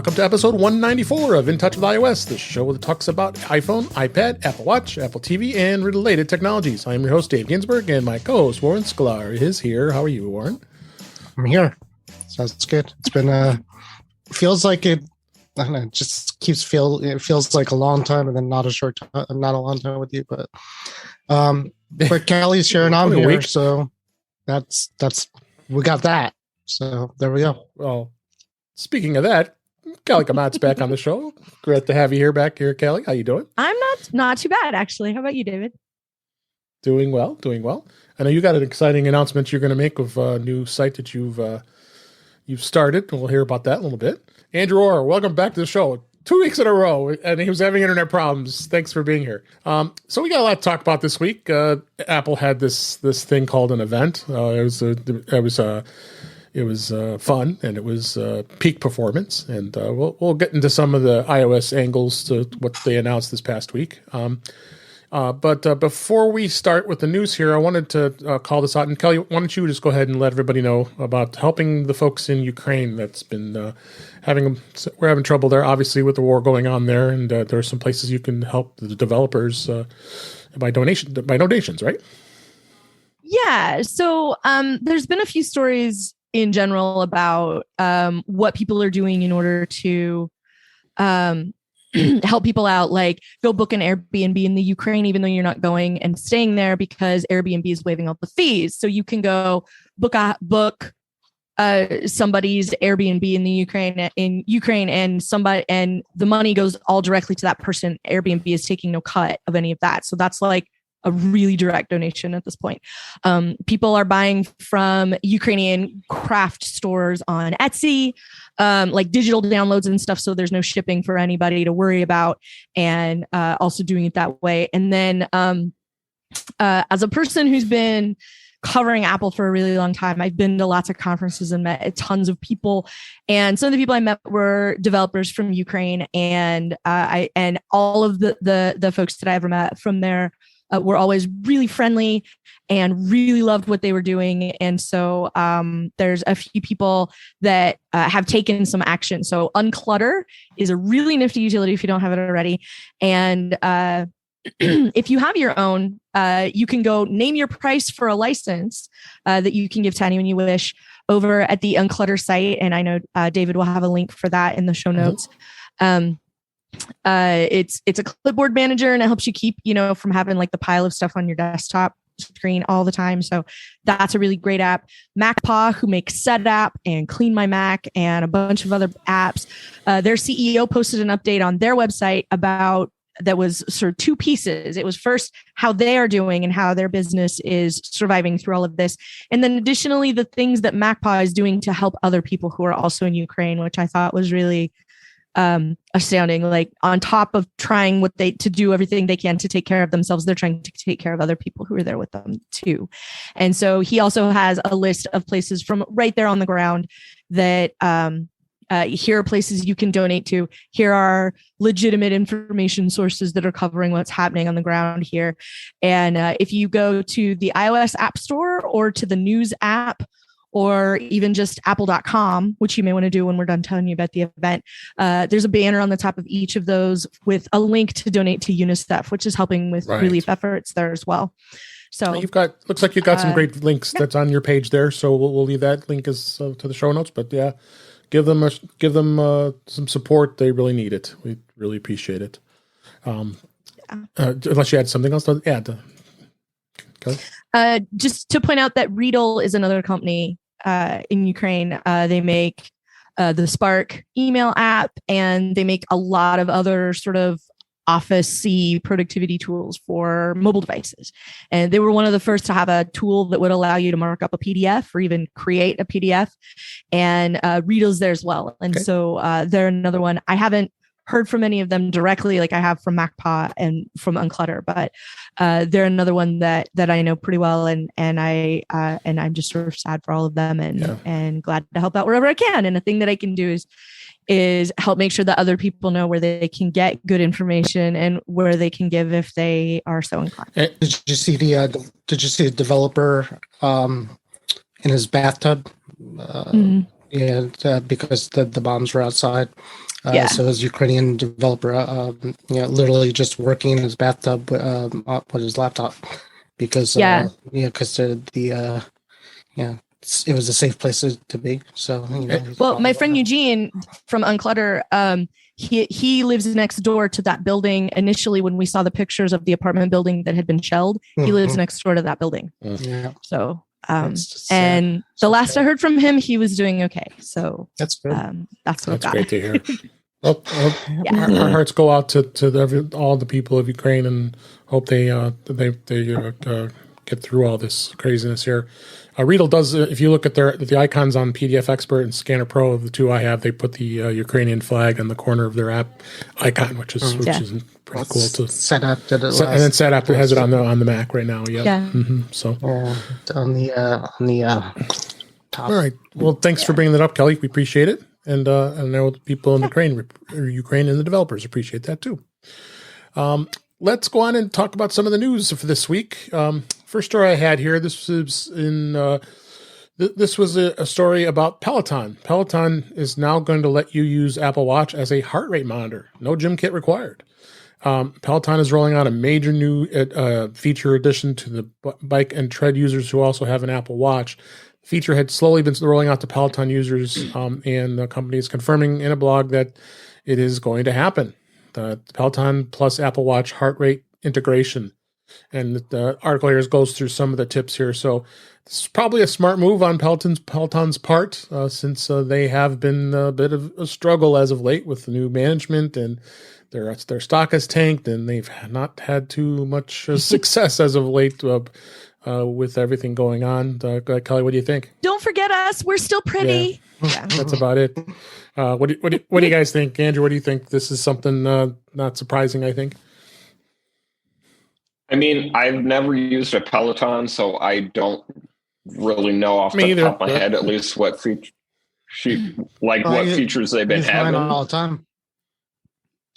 Welcome to episode 194 of In Touch with iOS, the show that talks about iPhone, iPad, Apple Watch, Apple TV, and related technologies. I'm your host, Dave Ginsburg, and my co-host, Warren Sklar, is here. How are you, Warren? I'm here. Sounds good. It's been, feels like it, I don't know, it just it feels like a long time and then not a long time with you, but Kelly's here and I'm here, so that's, we got that. So there we go. Well, speaking of that, Kelly Guimont's back on the show. Great to have you back here, Kelly. How you doing? I'm not too bad, actually. How about you, David? Doing well. I know you got an exciting announcement you're going to make of a new site that you've started. We'll hear about that in a little bit. Andrew Orr, welcome back to the show. 2 weeks in a row, and he was having internet problems. Thanks for being here. So we got a lot to talk about this week. Apple had this thing called an event. It was fun, and it was peak performance, and we'll get into some of the iOS angles to what they announced this past week. But before we start with the news here, I wanted to call this out. And Kelly, why don't you just go ahead and let everybody know about helping the folks in Ukraine that's been we're having trouble there, obviously, with the war going on there, and there are some places you can help the developers by donations, right? Yeah. So there's been a few stories in general about what people are doing in order to help people out, like go book an Airbnb in the Ukraine, even though you're not going and staying there, because Airbnb is waiving all the fees. So you can go book somebody's Airbnb in the Ukraine, and the money goes all directly to that person. Airbnb is taking no cut of any of that. So that's like a really direct donation at this point. People are buying from Ukrainian craft stores on Etsy, like digital downloads and stuff. So there's no shipping for anybody to worry about, and also doing it that way. And then as a person who's been covering Apple for a really long time, I've been to lots of conferences and met tons of people. And some of the people I met were developers from Ukraine, and all of the folks that I ever met from there were always really friendly and really loved what they were doing. And so there's a few people that have taken some action. So Unclutter is a really nifty utility if you don't have it already. And if you have your own, you can go name your price for a license that you can give to anyone you wish over at the Unclutter site. And I know David will have a link for that in the show notes. It's a clipboard manager, and it helps you keep, from having like the pile of stuff on your desktop screen all the time. So that's a really great app. MacPaw, who makes SetApp and Clean My Mac and a bunch of other apps. Their CEO posted an update on their website that was sort of two pieces. It was first how they are doing and how their business is surviving through all of this. And then additionally, the things that MacPaw is doing to help other people who are also in Ukraine, which I thought was really astounding. Like, on top of trying to do everything they can to take care of themselves, they're trying to take care of other people who are there with them too. And so he also has a list of places from right there on the ground that here are places you can donate to. Here are legitimate information sources that are covering what's happening on the ground here. And if you go to the iOS App Store or to the News app, or even just apple.com, which you may want to do when we're done telling you about the event, there's a banner on the top of each of those with a link to donate to UNICEF, which is helping with relief efforts there as well. So looks like you've got some great links that's on your page there. So we'll leave that link to the show notes. But yeah, give them some support. They really need it. We really appreciate it. Unless you had something else to add. Okay. Just to point out that Riedel is another company in Ukraine. They make the Spark email app, and they make a lot of other sort of Office-y productivity tools for mobile devices. And they were one of the first to have a tool that would allow you to mark up a PDF or even create a PDF. And Riedel's there as well. And so they're another one. I haven't heard from any of them directly, like I have from MacPaw and from Unclutter, but they're another one that I know pretty well, and I'm just sort of sad for all of them, and glad to help out wherever I can. And the thing that I can do is help make sure that other people know where they can get good information and where they can give if they are so inclined. Did you see the developer in his bathtub? Yeah, because the bombs were outside. So his Ukrainian developer, literally just working in his bathtub with his laptop because it was a safe place to be. So well, my friend Eugene from Unclutter, he lives next door to that building. Initially, when we saw the pictures of the apartment building that had been shelled, he lives next door to that building. Yeah. So and the last I heard from him, he was doing okay. So that's good. That's great to hear. Well, our hearts go out to all the people of Ukraine, and hope they get through all this craziness here. Riedel does. If you look at the icons on PDF Expert and Scanner Pro of the two I have, they put the Ukrainian flag on the corner of their app icon, which is pretty cool to set up. And then set up. It has it on the Mac right now. Yep. Yeah. Mm-hmm. So on the top. All right. Well, thanks for bringing that up, Kelly. We appreciate it. And I know the people in Ukraine and the developers appreciate that too. Let's go on and talk about some of the news for this week. First story I had here. This was this was a story about Peloton. Peloton is now going to let you use Apple Watch as a heart rate monitor. No gym kit required. Peloton is rolling out a major new feature addition to the bike and tread users who also have an Apple Watch. The feature had slowly been rolling out to Peloton users, and the company is confirming in a blog that it is going to happen. The Peloton plus Apple Watch heart rate integration. And the article here goes through some of the tips here. So this is probably a smart move on Peloton's part, since they have been a bit of a struggle as of late with the new management, and their stock has tanked, and they've not had too much success as of late with everything going on. Kelly, what do you think? Don't forget us. We're still pretty. Yeah. That's about it. What do you guys think? Andrew, what do you think? This is something not surprising, I think. I mean, I've never used a Peloton, so I don't really know off the top of my head at least what features they've been having all the time.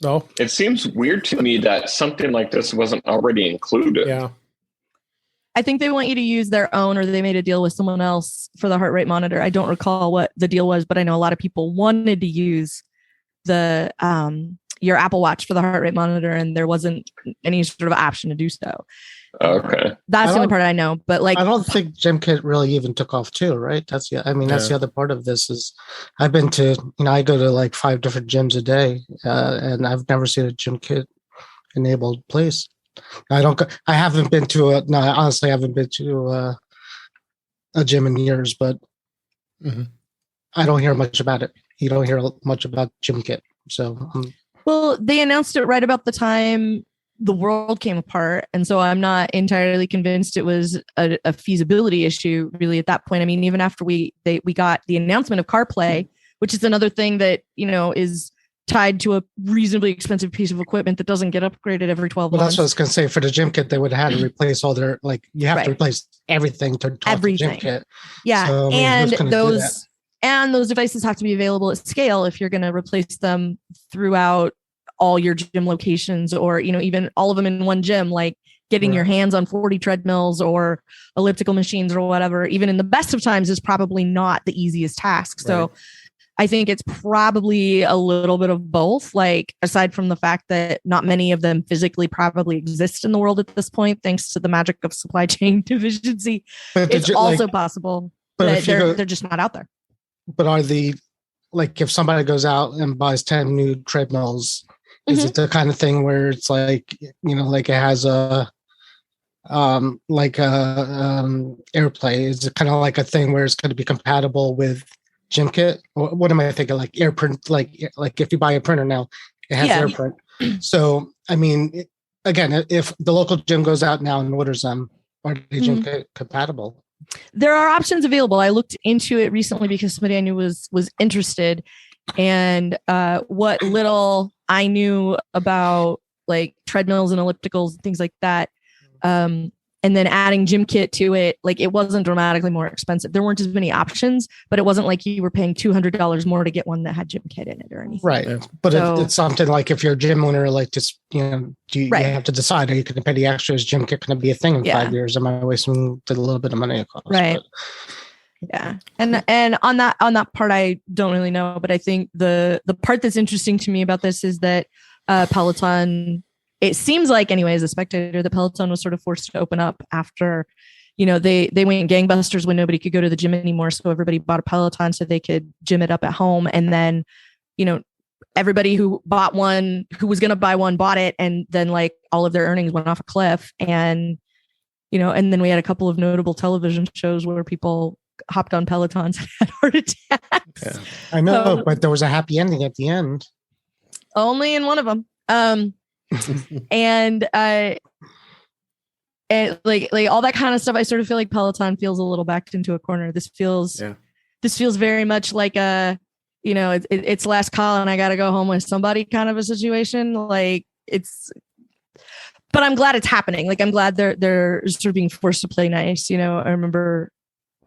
No, it seems weird to me that something like this wasn't already included. Yeah. I think they want you to use their own, or they made a deal with someone else for the heart rate monitor. I don't recall what the deal was, but I know a lot of people wanted to use the your Apple Watch for the heart rate monitor, and there wasn't any sort of option to do so. Okay, that's the only part I know. But I don't think GymKit really even took off too, right? That's the other part of this is I've been to I go to like 5 different gyms a day, and I've never seen a GymKit enabled place. I haven't been to a gym in years, but I don't hear much about it. You don't hear much about GymKit. So, well, they announced it right about the time the world came apart. And so I'm not entirely convinced it was a feasibility issue really at that point. I mean, even after we got the announcement of CarPlay, which is another thing that, is tied to a reasonably expensive piece of equipment that doesn't get upgraded every 12 months. That's what I was going to say. For the GymKit, they would have had to replace all their, you have to replace everything to talk to GymKit. Yeah. So, and those devices have to be available at scale if you're going to replace them throughout all your gym locations, or, even all of them in one gym, like getting your hands on 40 treadmills or elliptical machines or whatever, even in the best of times, is probably not the easiest task. So I think it's probably a little bit of both, aside from the fact that not many of them physically probably exist in the world at this point, thanks to the magic of supply chain deficiency. It's also possible that they're just not out there. But are if somebody goes out and buys 10 new treadmills, is it the kind of thing where it's it has a AirPlay? Is it kind of like a thing where it's going to be compatible with GymKit? What am I thinking? Like AirPrint, like if you buy a printer now, it has AirPrint. So, I mean, again, if the local gym goes out now and orders them, are they GymKit compatible? There are options available. I looked into it recently because somebody I knew was interested, and what little I knew about treadmills and ellipticals and things like that, and then adding GymKit to it, it wasn't dramatically more expensive. There weren't as many options, but it wasn't like you were paying $200 more to get one that had GymKit in it or anything. Right. But it's something like if you're a gym owner, you have to decide, are you going to pay the extra? Is GymKit going to be a thing in 5 years? Am I wasting a little bit of money it costs? Right. Yeah. And on that part, I don't really know, but I think the part that's interesting to me about this is that Peloton, it seems like anyway, as a spectator, the Peloton was sort of forced to open up after, they went gangbusters when nobody could go to the gym anymore. So everybody bought a Peloton so they could gym it up at home. And then, everybody who bought one, who was going to buy one, bought it. And then like all of their earnings went off a cliff. And, and then we had a couple of notable television shows where people hopped on Pelotons and had heart attacks. Yeah. I know, but there was a happy ending at the end. Only in one of them. And like all that kind of stuff, I sort of feel like Peloton feels a little backed into a corner. This feels very much like it's last call and I got to go home with somebody kind of a situation. Like but I'm glad it's happening. Like I'm glad they're sort of being forced to play nice. I remember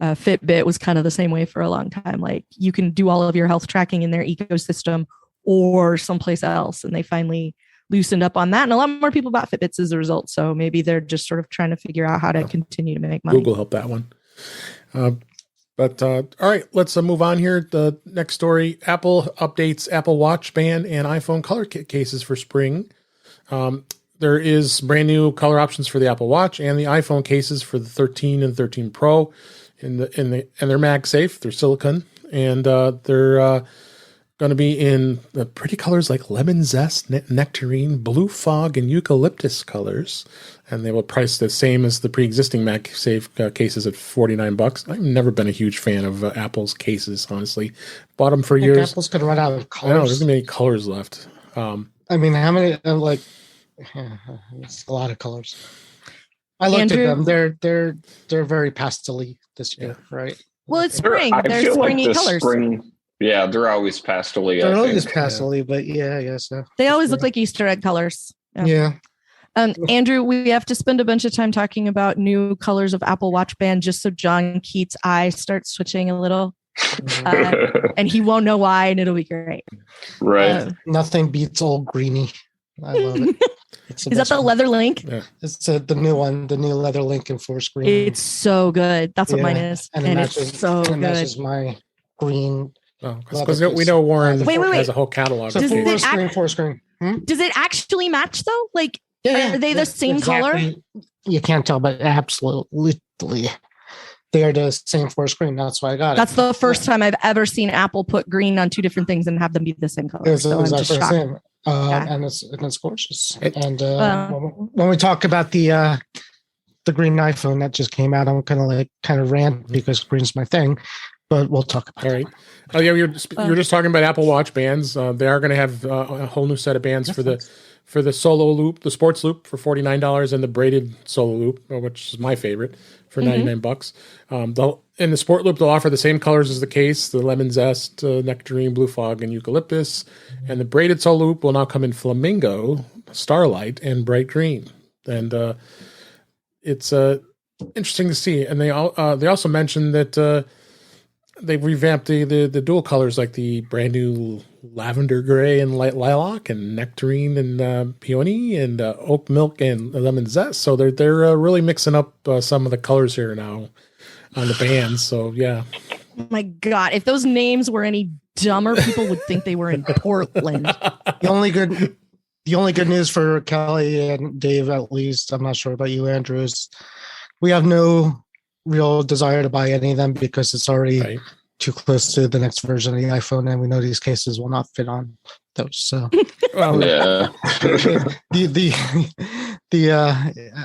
Fitbit was kind of the same way for a long time. Like you can do all of your health tracking in their ecosystem or someplace else. And they finally loosened up on that. And a lot more people bought Fitbits as a result. So maybe they're just sort of trying to figure out how to continue to make money. Google helped that one. But all right, let's move on here. The next story, Apple updates Apple Watch band and iPhone color cases for spring. There is brand new color options for the Apple Watch and the iPhone cases for the 13 and 13 Pro. And they're MagSafe. They're silicone, and they're going to be in the pretty colors like lemon zest, nectarine, blue fog, and eucalyptus colors. And they will price the same as the pre-existing MagSafe cases at $49. I've never been a huge fan of Apple's cases, honestly. Bought them for years. Apple's going to run out of colors. I know, there's going to be any colors left. I mean, how many? It's a lot of colors. I looked at them. They're very pastel-y this year, right? Well, it's spring. They're springy colors. Yeah, they're always pastel-y. They're always pastel-y, but yeah, I guess so. They always look like Easter egg colors. Yeah. Andrew, we have to spend a bunch of time talking about new colors of Apple Watch band just so John Keats' eye starts switching a little. And he won't know why, and it'll be great. Right. Nothing beats old greeny. I love it. Is that the leather link? Yeah. It's the new one, the new leather link in forest green. It's so good. That's what mine is. And it's so good. It matches my green. Because we know Warren has a whole catalog. So forest green. Does it actually match though? Like, are they the same color? You can't tell, but absolutely. They are the same forest green. That's why I got it. That's the first time I've ever seen Apple put green on two different things and have them be the same color. It's exactly the same. And it's gorgeous. And when we talk about the green iPhone that just came out, I'm kind of rant because green's my thing. But we'll talk about it. All right. Oh yeah, you're just talking about Apple Watch bands. They are going to have a whole new set of bands for the Solo Loop, the Sports Loop for $49, and the braided Solo Loop, which is my favorite, for $99. In the Sport Loop, they'll offer the same colors as the case: the lemon zest, nectarine, blue fog, and eucalyptus. And the braided Solo Loop will now come in flamingo, starlight, and bright green. And it's interesting to see. And they also mentioned that. They've revamped the dual colors, like the brand new lavender gray and light lilac, and nectarine and peony, and oat milk and lemon zest. So they're really mixing up some of the colors here now on the bands. So yeah. Oh my God, if those names were any dumber, people would think they were in Portland. The only good news for Kelly and Dave, at least, I'm not sure about you, Andrew, is we have no real desire to buy any of them because it's already too close to the next version of the iPhone, and we know these cases will not fit on those. So, yeah,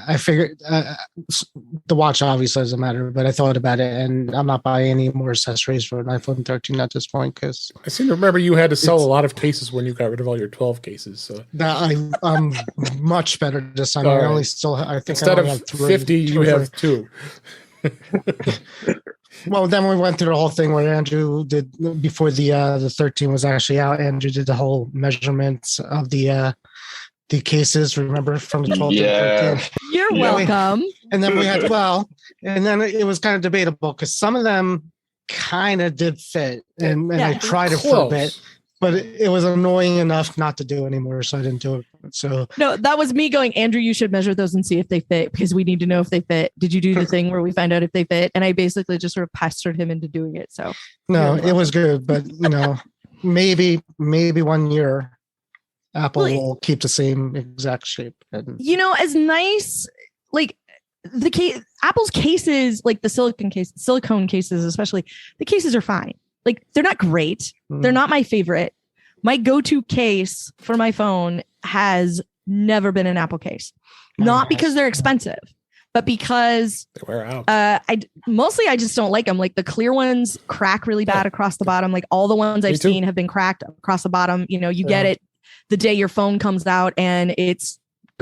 I figured the watch obviously doesn't matter, but I thought about it, and I'm not buying any more accessories for an iPhone 13 at this point because I seem to remember you had to sell a lot of cases when you got rid of all your 12 cases. So I'm much better this time. I only still I think instead I of have 50, you have 2. Well, then we went through the whole thing where Andrew did before the 13 was actually out. Andrew did the whole measurements of the cases. Remember from the 12 to 13. You're welcome. And then we had and then it was kind of debatable because some of them kind of did fit, and I tried it for a bit. but it was annoying enough not to do anymore, so I didn't do it. So no, that was me going, Andrew, you should measure those and see if they fit because we need to know if they fit. Did you do the thing where we find out if they fit? And I basically just sort of pestered him into doing it. So no, it was good, but maybe 1 year Apple will keep the same exact shape. And as nice, like Apple's cases, like the silicone cases, especially, the cases are fine. Like they're not great. They're not my favorite. My go-to case for my phone has never been an Apple case. Not because they're expensive, but because they wear out. I just don't like them. Like the clear ones crack really bad across the bottom. Like all the ones I've seen have been cracked across the bottom. You get it the day your phone comes out and it's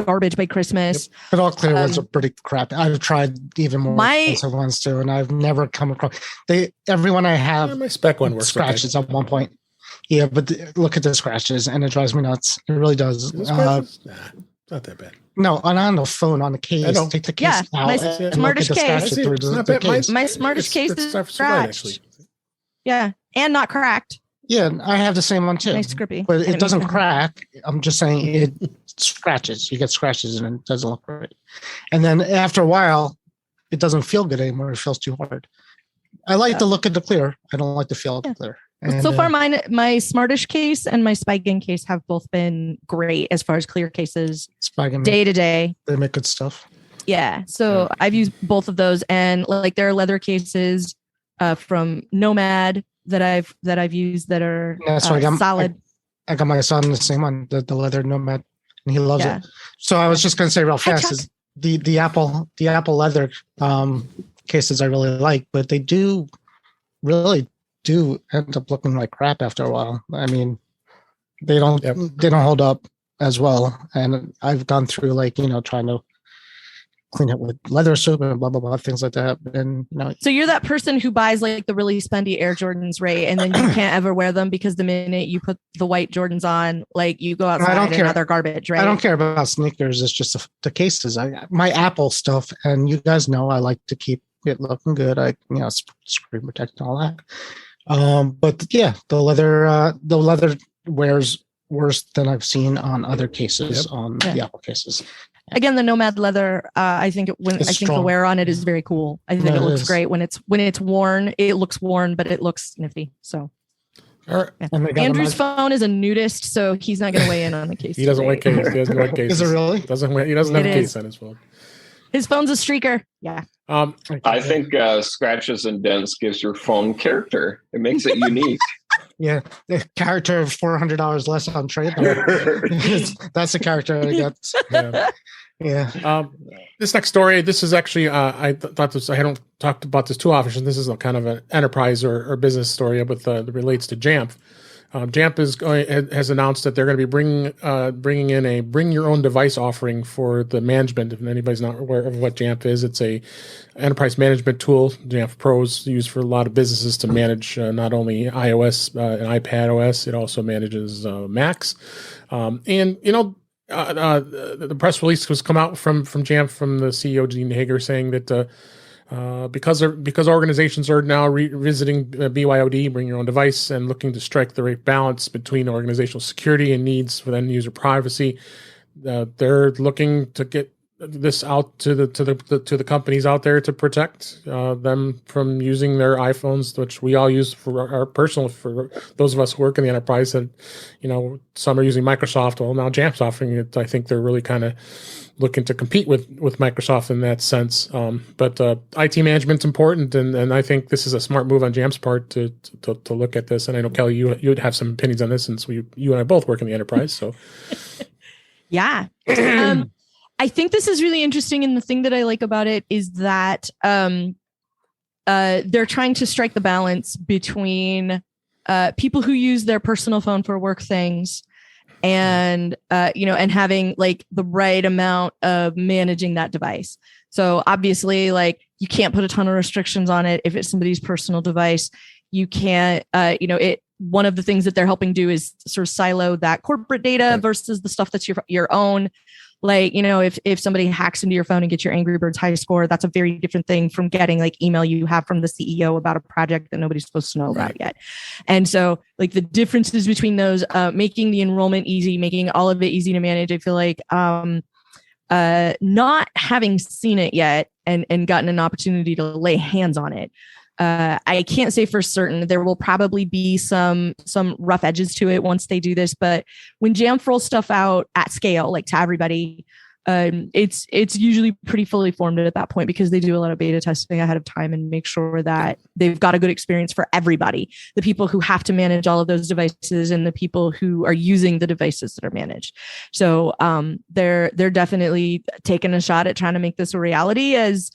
garbage by Christmas. Yep. But all clear ones are pretty crap. I've tried even more expensive ones too, and I've never come across everyone I have. My spec one works scratches at one point. Yeah, but look at the scratches, and it drives me nuts. It really does. Nah, not that bad. No, on the phone, on the case. Take the case out. My smartest case. My smartest case is scratched. Yeah, and not cracked. Yeah, I have the same one too. Nice grippy. But it doesn't crack. I'm just saying it scratches. You get scratches and it doesn't look right. And then after a while, it doesn't feel good anymore. It feels too hard. I like the look of the clear. I don't like the feel of the clear. And, so far, my Smartish case and my Spigen case have both been great as far as clear cases. Spigen, day to day. They make good stuff. Yeah. So I've used both of those, and like there are leather cases from Nomad that I've used that are solid. I got my son the same one, the leather Nomad, and he loves it. So I was just going to say real fast is the Apple leather cases I really like, but they really do end up looking like crap after a while. I mean, they don't hold up as well. And I've gone through trying to clean it with leather soap and blah blah blah, things like that. And so you're that person who buys like the really spendy Air Jordans, right? And then you can't ever wear them because the minute you put the white Jordans on, like you go outside and they're garbage, right? I don't care about sneakers. It's just the cases. My Apple stuff, and you guys know I like to keep it looking good. Screen protect and all that. But yeah, the leather wears worse than I've seen on other cases on the Apple cases. Again, the Nomad leather, I think the wear on it is very cool. I think it looks great when it's worn. It looks worn, but it looks nifty. So, Andrew's phone is a nudist, so he's not going to weigh in on the case. He doesn't wear case. He doesn't wear cases. Is it really? He doesn't have a case on his phone. His phone's a streaker. Yeah. I think scratches and dents gives your phone character. It makes it unique. Yeah, the character of $400 less on trade. That's the character I got. Yeah. This next story. This is actually. I thought this. I hadn't talked about this too often. This is a kind of an enterprise or business story that relates to Jamf. Jamf has announced that they're going to be bringing in a bring your own device offering for the management. If anybody's not aware of what Jamf is, it's a enterprise management tool. Jamf Pro is used for a lot of businesses to manage not only iOS and iPad OS, it also manages Macs. The press release was come out from Jamf from the CEO Gene Hager saying that. Because organizations are now revisiting BYOD, bring your own device, and looking to strike the right balance between organizational security and needs for end user privacy, they're looking to get this out to the companies out there to protect them from using their iPhones, which we all use for our personal. For those of us who work in the enterprise, that some are using Microsoft. Well, now Jamf's offering it. I think they're really kind of looking to compete with Microsoft in that sense. But IT management's important, and I think this is a smart move on Jamf's part to look at this. And I know, Kelly, you'd have some opinions on this since you and I both work in the enterprise. So, yeah. I think this is really interesting. And the thing that I like about it is that they're trying to strike the balance between people who use their personal phone for work things and having like the right amount of managing that device. So obviously, like, you can't put a ton of restrictions on it if it's somebody's personal device. You can't, one of the things that they're helping do is sort of silo that corporate data versus the stuff that's your own. Like, if somebody hacks into your phone and gets your Angry Birds high score, that's a very different thing from getting like email you have from the CEO about a project that nobody's supposed to know about yet. And so like the differences between those, making the enrollment easy, making all of it easy to manage. I feel like not having seen it yet and gotten an opportunity to lay hands on it. I can't say for certain. There will probably be some rough edges to it once they do this, but when Jamf rolls stuff out at scale, like to everybody, it's usually pretty fully formed at that point because they do a lot of beta testing ahead of time and make sure that they've got a good experience for everybody. The people who have to manage all of those devices and the people who are using the devices that are managed. So they're definitely taking a shot at trying to make this a reality as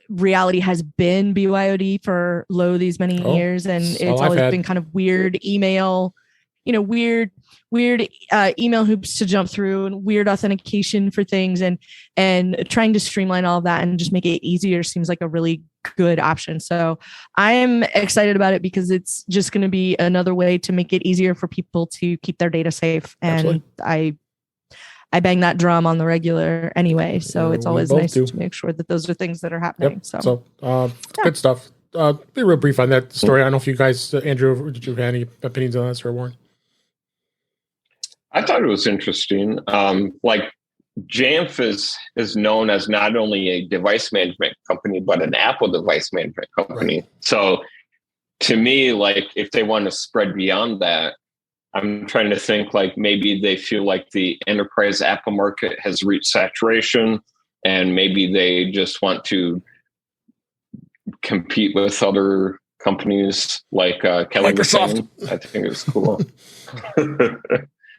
reality has been BYOD for these many years. And it's always been kind of weird email, weird email hoops to jump through and weird authentication for things and trying to streamline all of that and just make it easier seems like a really good option. So I'm excited about it because it's just going to be another way to make it easier for people to keep their data safe. And absolutely. I bang that drum on the regular anyway. So it's always nice to make sure that those are things that are happening. Yep. So good stuff. Be real brief on that story. I don't know if you guys, Andrew, did you have any opinions on that, or Warren? I thought it was interesting. Like Jamf is known as not only a device management company, but an Apple device management company. Right. So to me, like if they want to spread beyond that, I'm trying to think like maybe they feel like the enterprise Apple market has reached saturation and maybe they just want to compete with other companies like Kelly Microsoft. I think it's cool.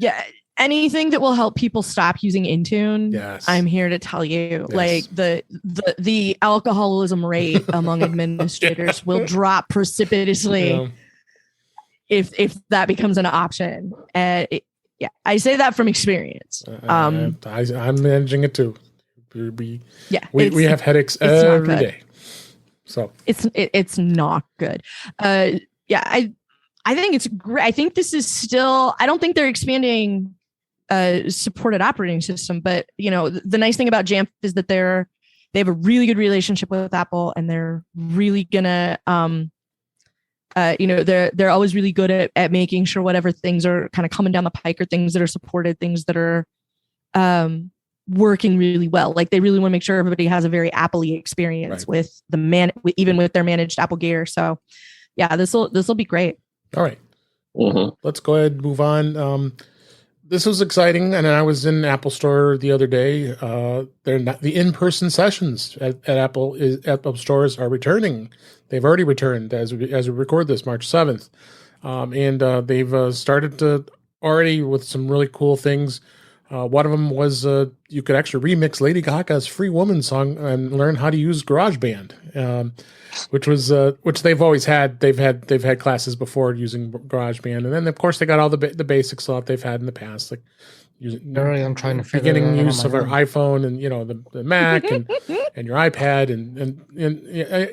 Yeah. Anything that will help people stop using Intune, yes. I'm here to tell you, yes. Like the alcoholism rate among administrators will drop precipitously. Yeah. If that becomes an option. I say that from experience. I'm managing it too. We have headaches every day. So it's not good. I think it's great. I think this is still, I don't think they're expanding supported operating system, but the nice thing about Jamf is that they have a really good relationship with Apple and they're really gonna, they're always really good at making sure whatever things are kind of coming down the pike or things that are supported, things that are working really well. Like they really want to make sure everybody has a very Apple-y experience right. with even with their managed Apple gear. So yeah, this will be great. All right. Mm-hmm. Let's go ahead and move on. This was exciting, and I was in Apple Store the other day. They're not, the in-person sessions at Apple stores are returning. They've already returned as we record this, March 7th, and they've started to already with some really cool things. One of them was you could actually remix Lady Gaga's "Free Woman" song and learn how to use GarageBand, which they've always had. They've had classes before using GarageBand, and then of course they got all the basic stuff they've had in the past, like I'm trying to beginning use of our iPhone and the Mac and your iPad and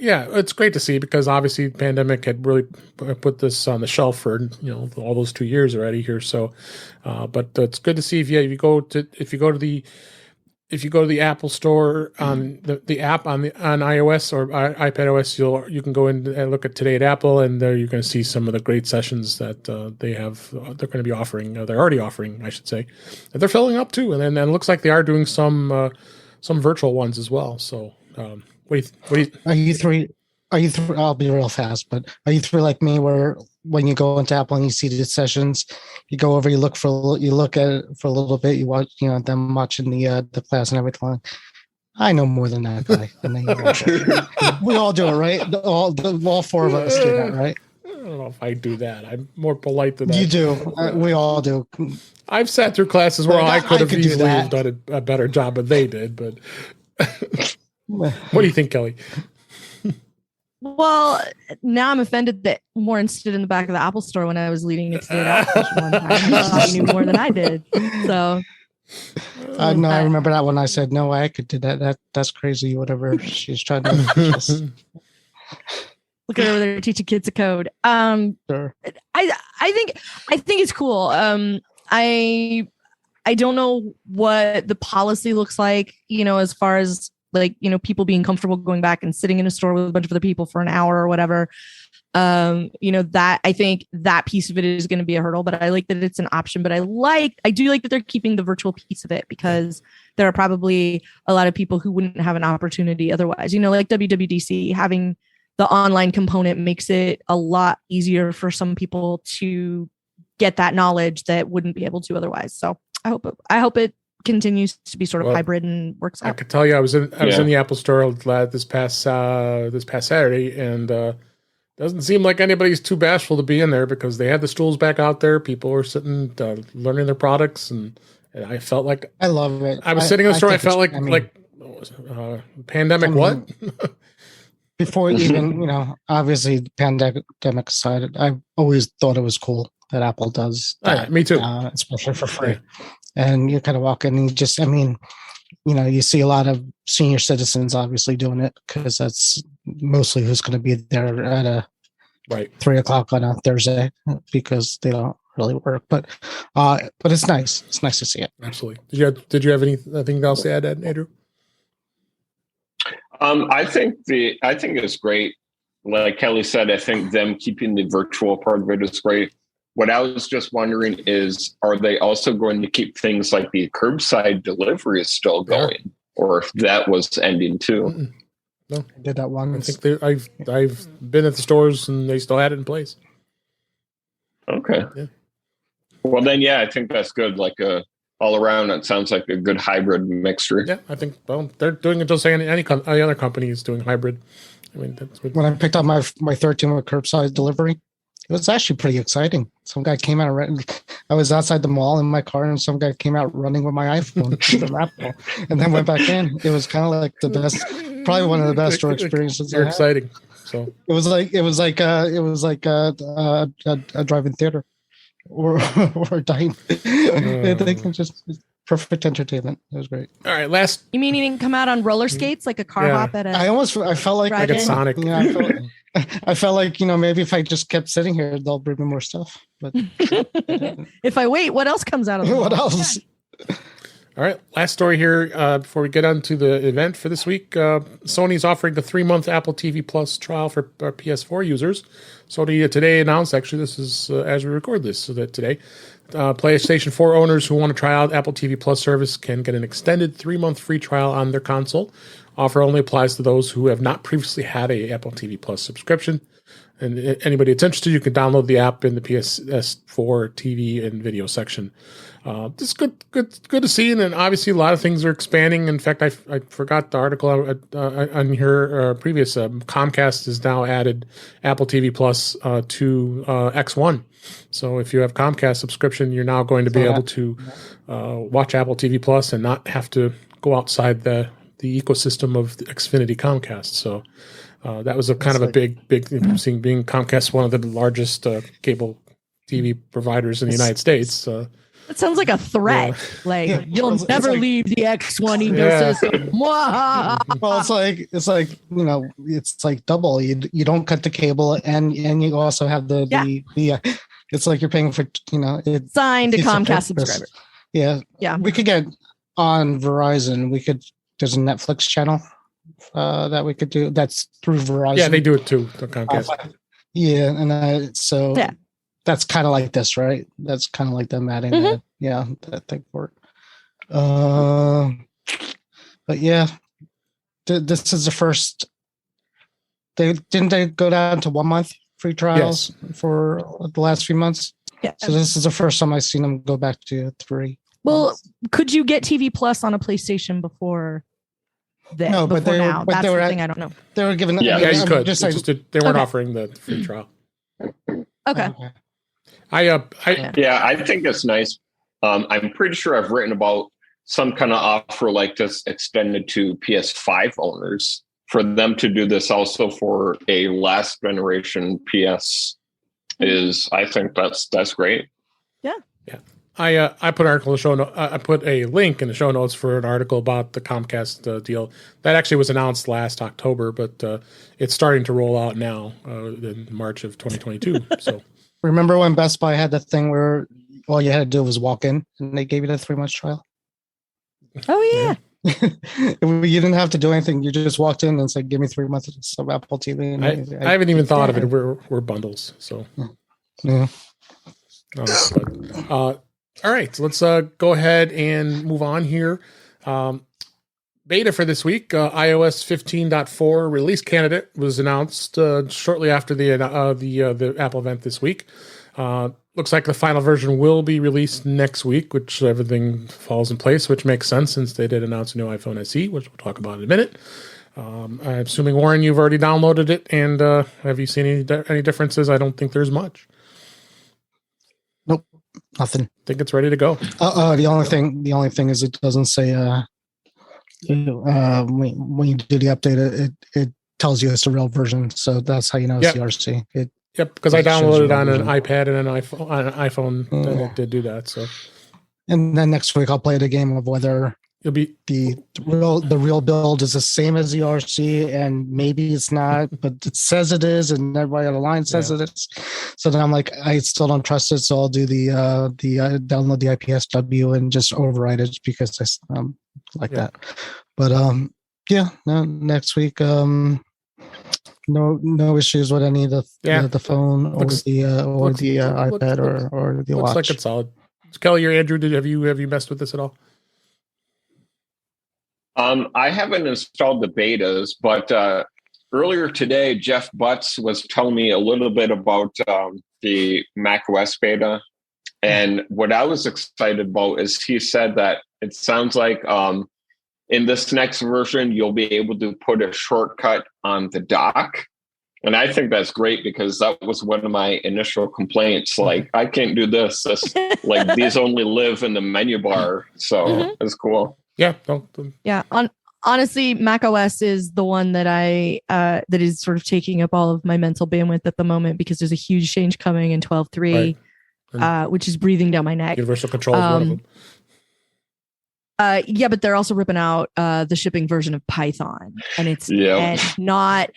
yeah, it's great to see because obviously the pandemic had really put this on the shelf for all those 2 years already here. So, but it's good to see if you go to the Apple Store on the app on iOS or iPadOS, you can go in and look at Today at Apple, and there you're going to see some of the great sessions that they're going to be offering. They're already offering, I should say, and they're filling up too. And then it looks like they are doing some virtual ones as well. So, are you three? I'll be real fast, but are you three like me, where when you go into Apple and you see the sessions, you go over, you look at it for a little bit, you watch, them watching the class and everything. I know more than that guy. We all do it, right? All four of us do that, right? I don't know if I do that. I'm more polite than that. You do. We all do. I've sat through classes where I could have easily done a better job than they did, but what do you think, Kelly? Well, now I'm offended that Warren stood in the back of the Apple Store when I was leading it to the application one time. I thought he knew more than I did. So, no, I remember that when I said, "No, I could do that. That's crazy." Whatever she's trying to. Look at her over there teaching kids a code. Sure. I think it's cool. I don't know what the policy looks like, as far as like, people being comfortable going back and sitting in a store with a bunch of other people for an hour or whatever. That I think that piece of it is going to be a hurdle, but I like that it's an option. But I do like that they're keeping the virtual piece of it, because there are probably a lot of people who wouldn't have an opportunity otherwise. Like WWDC, having the online component makes it a lot easier for some people to get that knowledge that wouldn't be able to otherwise. So I hope it continues to be sort of hybrid and works out. I could tell you, I was in the Apple store this past Saturday, and doesn't seem like anybody's too bashful to be in there, because they had the stools back out there. People were sitting, learning their products, and I felt like I love it. I was sitting in the store. I felt like pandemic. What? Before even obviously the pandemic aside, I always thought it was cool that Apple does that. Me too, especially for free. And you kind of walk in and you see a lot of senior citizens obviously doing it, because that's mostly who's going to be there at 3:00 on a Thursday, because they don't really work. But it's nice. It's nice to see it. Absolutely. Did you have anything else to add, Andrew? I think it's great. Like Kelly said, I think them keeping the virtual part of it is great. What I was just wondering is, are they also going to keep things like the curbside delivery is still going, or if that was ending too? Mm-mm. No, I did that once. I think I've been at the stores and they still had it in place. Okay. Yeah. Well, then, I think that's good. Like all around, it sounds like a good hybrid mixture. Yeah, I think. Well, they're doing it just like any other company is doing hybrid. I mean, that's what... When I picked up my 13 with curbside delivery, it was actually pretty exciting. Some guy came out. I was outside the mall in my car, and some guy came out running with my iPhone, and then went back in. It was kind of like the best, probably one of the best store experiences. They're exciting. So it was like a drive-in theater, or a dine. I think it's just perfect entertainment. It was great. All right, last. You mean he didn't come out on roller skates like a car hop at a? I felt like a Sonic. I felt like, maybe if I just kept sitting here, they'll bring me more stuff. But if I wait, what else comes out of the what else? All right, last story here before we get on to the event for this week. Sony's offering a 3-month Apple TV Plus trial for PS4 users. Sony today announced, actually, this is as we record this, so that today, PlayStation 4 owners who want to try out Apple TV Plus service can get an extended 3-month free trial on their console. Offer only applies to those who have not previously had a Apple TV Plus subscription. And anybody that's interested, you can download the app in the PS4 TV and video section. It's good to see, and obviously a lot of things are expanding. In fact, I forgot the article on here previous. Comcast has now added Apple TV Plus to X1. So if you have Comcast subscription, you're now going to be able to watch Apple TV Plus and not have to go outside the ecosystem of the Xfinity Comcast. So that was a kind of a big thing, being Comcast one of the largest cable TV providers in the United States. That sounds like a threat. You'll never leave the X1 ecosystem. Well, it's like double. You don't cut the cable, and you also have the it's like you're paying for it's signed a Comcast subscriber. Yeah. We could get on Verizon. There's a Netflix channel that we could do. That's through Verizon. Yeah, they do it too. The Comcast. That's kind of like this, right? That's kind of like them adding that thing for it. But yeah, this is the first. They go down to 1 month free trials for the last few months. Yeah. So this is the first time I've seen them go back to 3. Well, could you get TV Plus on a PlayStation before? No, but they now. That's the thing I don't know. They were giving. Yeah, you could. They weren't offering the free trial. Okay. I think it's nice. I'm pretty sure I've written about some kind of offer like this extended to PS5 owners, for them to do this also for a last generation PS I think that's great. Yeah. Yeah. I put an article in the show notes. I put a link in the show notes for an article about the Comcast deal that actually was announced last October, but it's starting to roll out now in March of 2022. So remember when Best Buy had the thing where all you had to do was walk in, and they gave you the 3-month trial. Oh yeah. You didn't have to do anything. You just walked in and said, "Give me 3 months of Apple TV." And I haven't even thought of it. We're bundles, so yeah. All right, so let's go ahead and move on here. Beta for this week, iOS 15.4 release candidate was announced shortly after the Apple event this week. Looks like the final version will be released next week, which everything falls in place, which makes sense since they did announce a new iPhone SE, which we'll talk about in a minute. I'm assuming, Warren, you've already downloaded it, and have you seen any differences? I don't think there's much. Nope, nothing. I think it's ready to go. The only thing is it doesn't say when you do the update, it tells you it's the real version, so that's how you know it's the RC. Yep, because I downloaded it on an iPad and an iPhone, and it did do that. So, and then next week I'll play the game of whether it'll be the real build is the same as the RC, and maybe it's not, but it says it is, and everybody on the line says it is. So then I'm like, I still don't trust it, so I'll do the download the IPSW and just override it because I like that. But next week. No issues with any of the phone or the iPad or the watch. Looks like it's solid. Kelly or Andrew, have you messed with this at all? I haven't installed the betas, but earlier today, Jeff Butts was telling me a little bit about the macOS beta. And what I was excited about is he said that it sounds like in this next version, you'll be able to put a shortcut on the dock. And I think that's great because that was one of my initial complaints. Like, I can't do this. Like, these only live in the menu bar. So it's cool. Yeah. Yeah. Honestly, macOS is the one that that is sort of taking up all of my mental bandwidth at the moment because there's a huge change coming in 12.3, which is breathing down my neck. Universal control is one of them. But they're also ripping out the shipping version of Python, and it's and not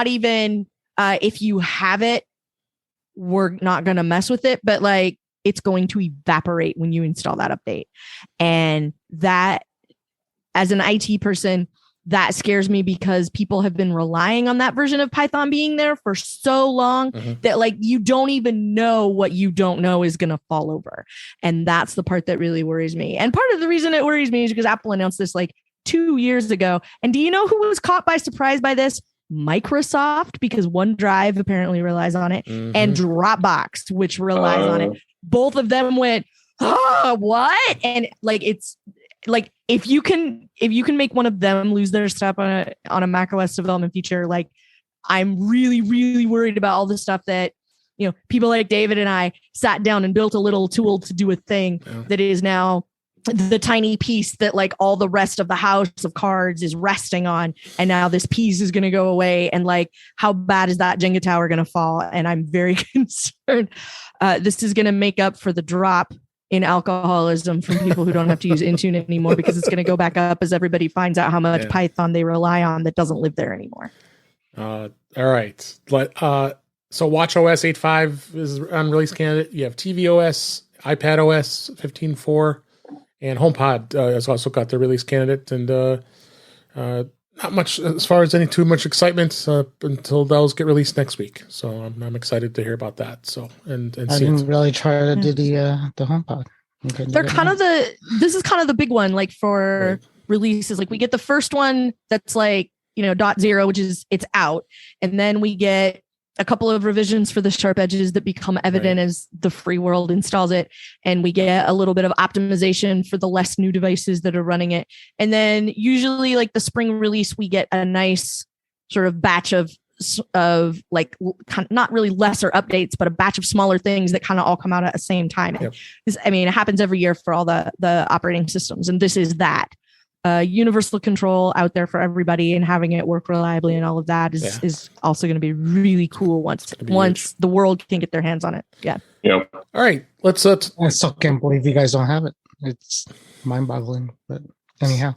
even if you have it, we're not going to mess with it, but like it's going to evaporate when you install that update. And that, as an IT person, that scares me because people have been relying on that version of Python being there for so long that like you don't even know what you don't know is going to fall over. And that's the part that really worries me. And part of the reason it worries me is because Apple announced this like 2 years ago. And do you know who was caught by surprise by this? Microsoft, because OneDrive apparently relies on it, and Dropbox, which relies on it. Both of them went, what? And like, it's like, if you can make one of them lose their stuff on a macOS development feature, like I'm really, really worried about all the stuff that, you know, people like David and I sat down and built a little tool to do a thing that is now the tiny piece that like all the rest of the house of cards is resting on. And now this piece is going to go away. And like, how bad is that Jenga tower going to fall? And I'm very concerned. This is going to make up for the drop in alcoholism from people who don't have to use Intune anymore, because it's going to go back up as everybody finds out how much Python they rely on that doesn't live there anymore. All right. So WatchOS 8.5 is on release candidate. You have tvOS, iPadOS 15.4, and HomePod has also got their release candidate. And not much as far as too much excitement until those get released next week. So I'm excited to hear about that. So and I didn't really try to do the HomePod. Okay, they're kind of this is kind of the big one, like for releases. Like we get the first one that's like, you know, .0, which is it's out, and then we get a couple of revisions for the sharp edges that become evident as the free world installs it. And we get a little bit of optimization for the less new devices that are running it. And then usually like the spring release, we get a nice sort of batch of like not really lesser updates, but a batch of smaller things that kind of all come out at the same time. Yep. It happens every year for all the operating systems. And this is that. Universal control out there for everybody, and having it work reliably and all of that is also going to be really cool once the world can get their hands on it. Yeah. Yep. All right. Let's. I still can't believe you guys don't have it. It's mind-boggling. But anyhow.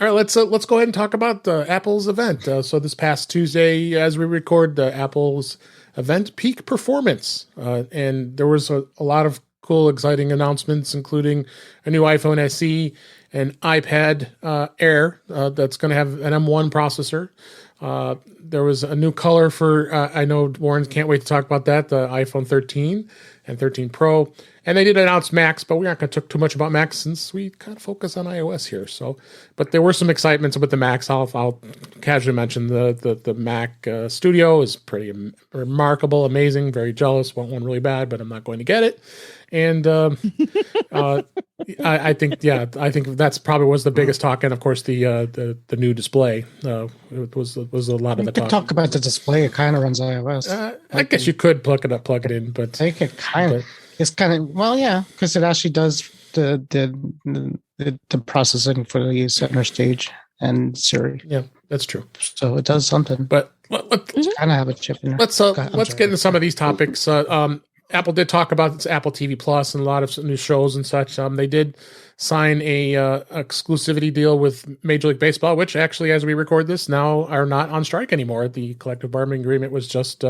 All right. Let's go ahead and talk about Apple's event. So this past Tuesday, as we record, Apple's event Peak Performance, and there was a lot of cool, exciting announcements, including a new iPhone SE, an iPad Air that's going to have an M1 processor. There was a new color for, I know Warren can't wait to talk about that, the iPhone 13 and 13 Pro. And they did announce Macs, but we aren't going to talk too much about Macs since we kind of focus on iOS here. So, but there were some excitements with the Macs. I'll casually mention the Mac Studio is pretty remarkable, amazing, very jealous. Want one really bad, but I'm not going to get it. And I think that's probably was the biggest talk, and of course the new display it was a lot of the talk. Talk about the display. It kind of runs iOS. I guess you could plug it in, but I think it kind of. It's kind of because it actually does the processing for the center stage and Siri. Yeah, that's true. So it does something. But let's kind of have a chip in there. Let's get into some of these topics. Apple did talk about its Apple TV Plus and a lot of new shows and such. They did sign a exclusivity deal with Major League Baseball, which actually, as we record this, now are not on strike anymore. The collective bargaining agreement was just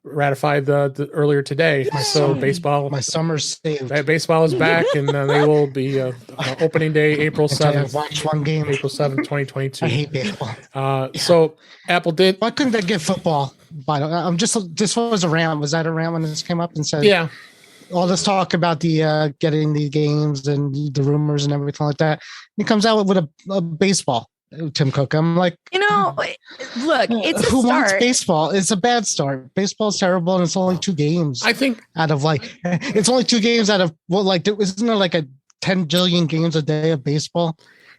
ratified earlier today. Yay! So baseball, my summer's saved. Baseball is back, and they will be opening day April 7th. I've watched one game. April 7th, 2022. I hate baseball. So Apple did. Why couldn't they get football? I'm just. This was a rant. Was that a rant when this came up and said? Yeah. All this talk about the getting the games and the rumors and everything like that. He comes out with a baseball. Tim Cook. I'm like, look, it's who a start. wants baseball? It's a bad start. Baseball's terrible, and it's only 2 games. I think out of it's only 2 games out of isn't there like a 10 jillion games a day of baseball?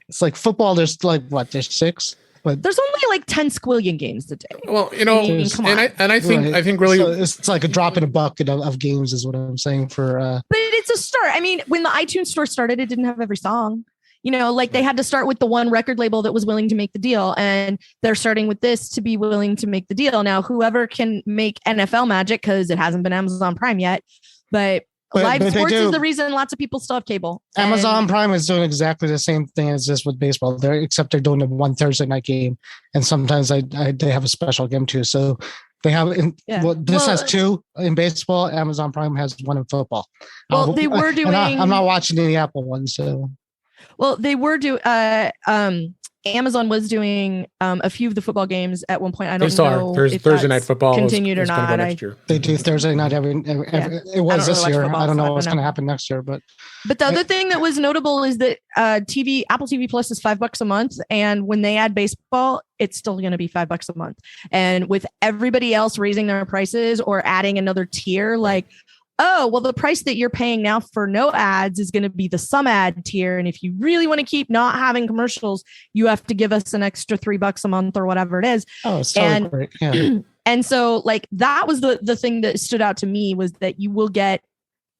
It's like football. There's there's 6. But there's only 10 squillion games a day. Well, I think really so it's like a drop in a bucket of games is what I'm saying for. But it's a start. I mean, when the iTunes store started, it didn't have every song. They had to start with the one record label that was willing to make the deal, and they're starting with this to be willing to make the deal. Now, whoever can make NFL magic, because it hasn't been Amazon Prime yet, but live sports is the reason lots of people still have cable. Amazon Prime is doing exactly the same thing as this with baseball. Except they're doing one Thursday night game, and sometimes they have a special game too. So they have this has 2 in baseball. Amazon Prime has 1 in football. Well, they were doing. I'm not watching the Apple one, so. Well, they were doing. Amazon was doing a few of the football games at one point. I don't know if Thursday night football continued or not. Next year. They do Thursday night every it was this year. I don't know what's going to happen next year, but the other thing that was notable is that Apple TV Plus is $5 a month, and when they add baseball, it's still going to be $5 a month. And with everybody else raising their prices or adding another tier, oh, well, the price that you're paying now for no ads is going to be the some ad tier. And if you really want to keep not having commercials, you have to give us an extra $3 a month or whatever it is. Oh, it's totally great. Yeah. And so that was the thing that stood out to me was that you will get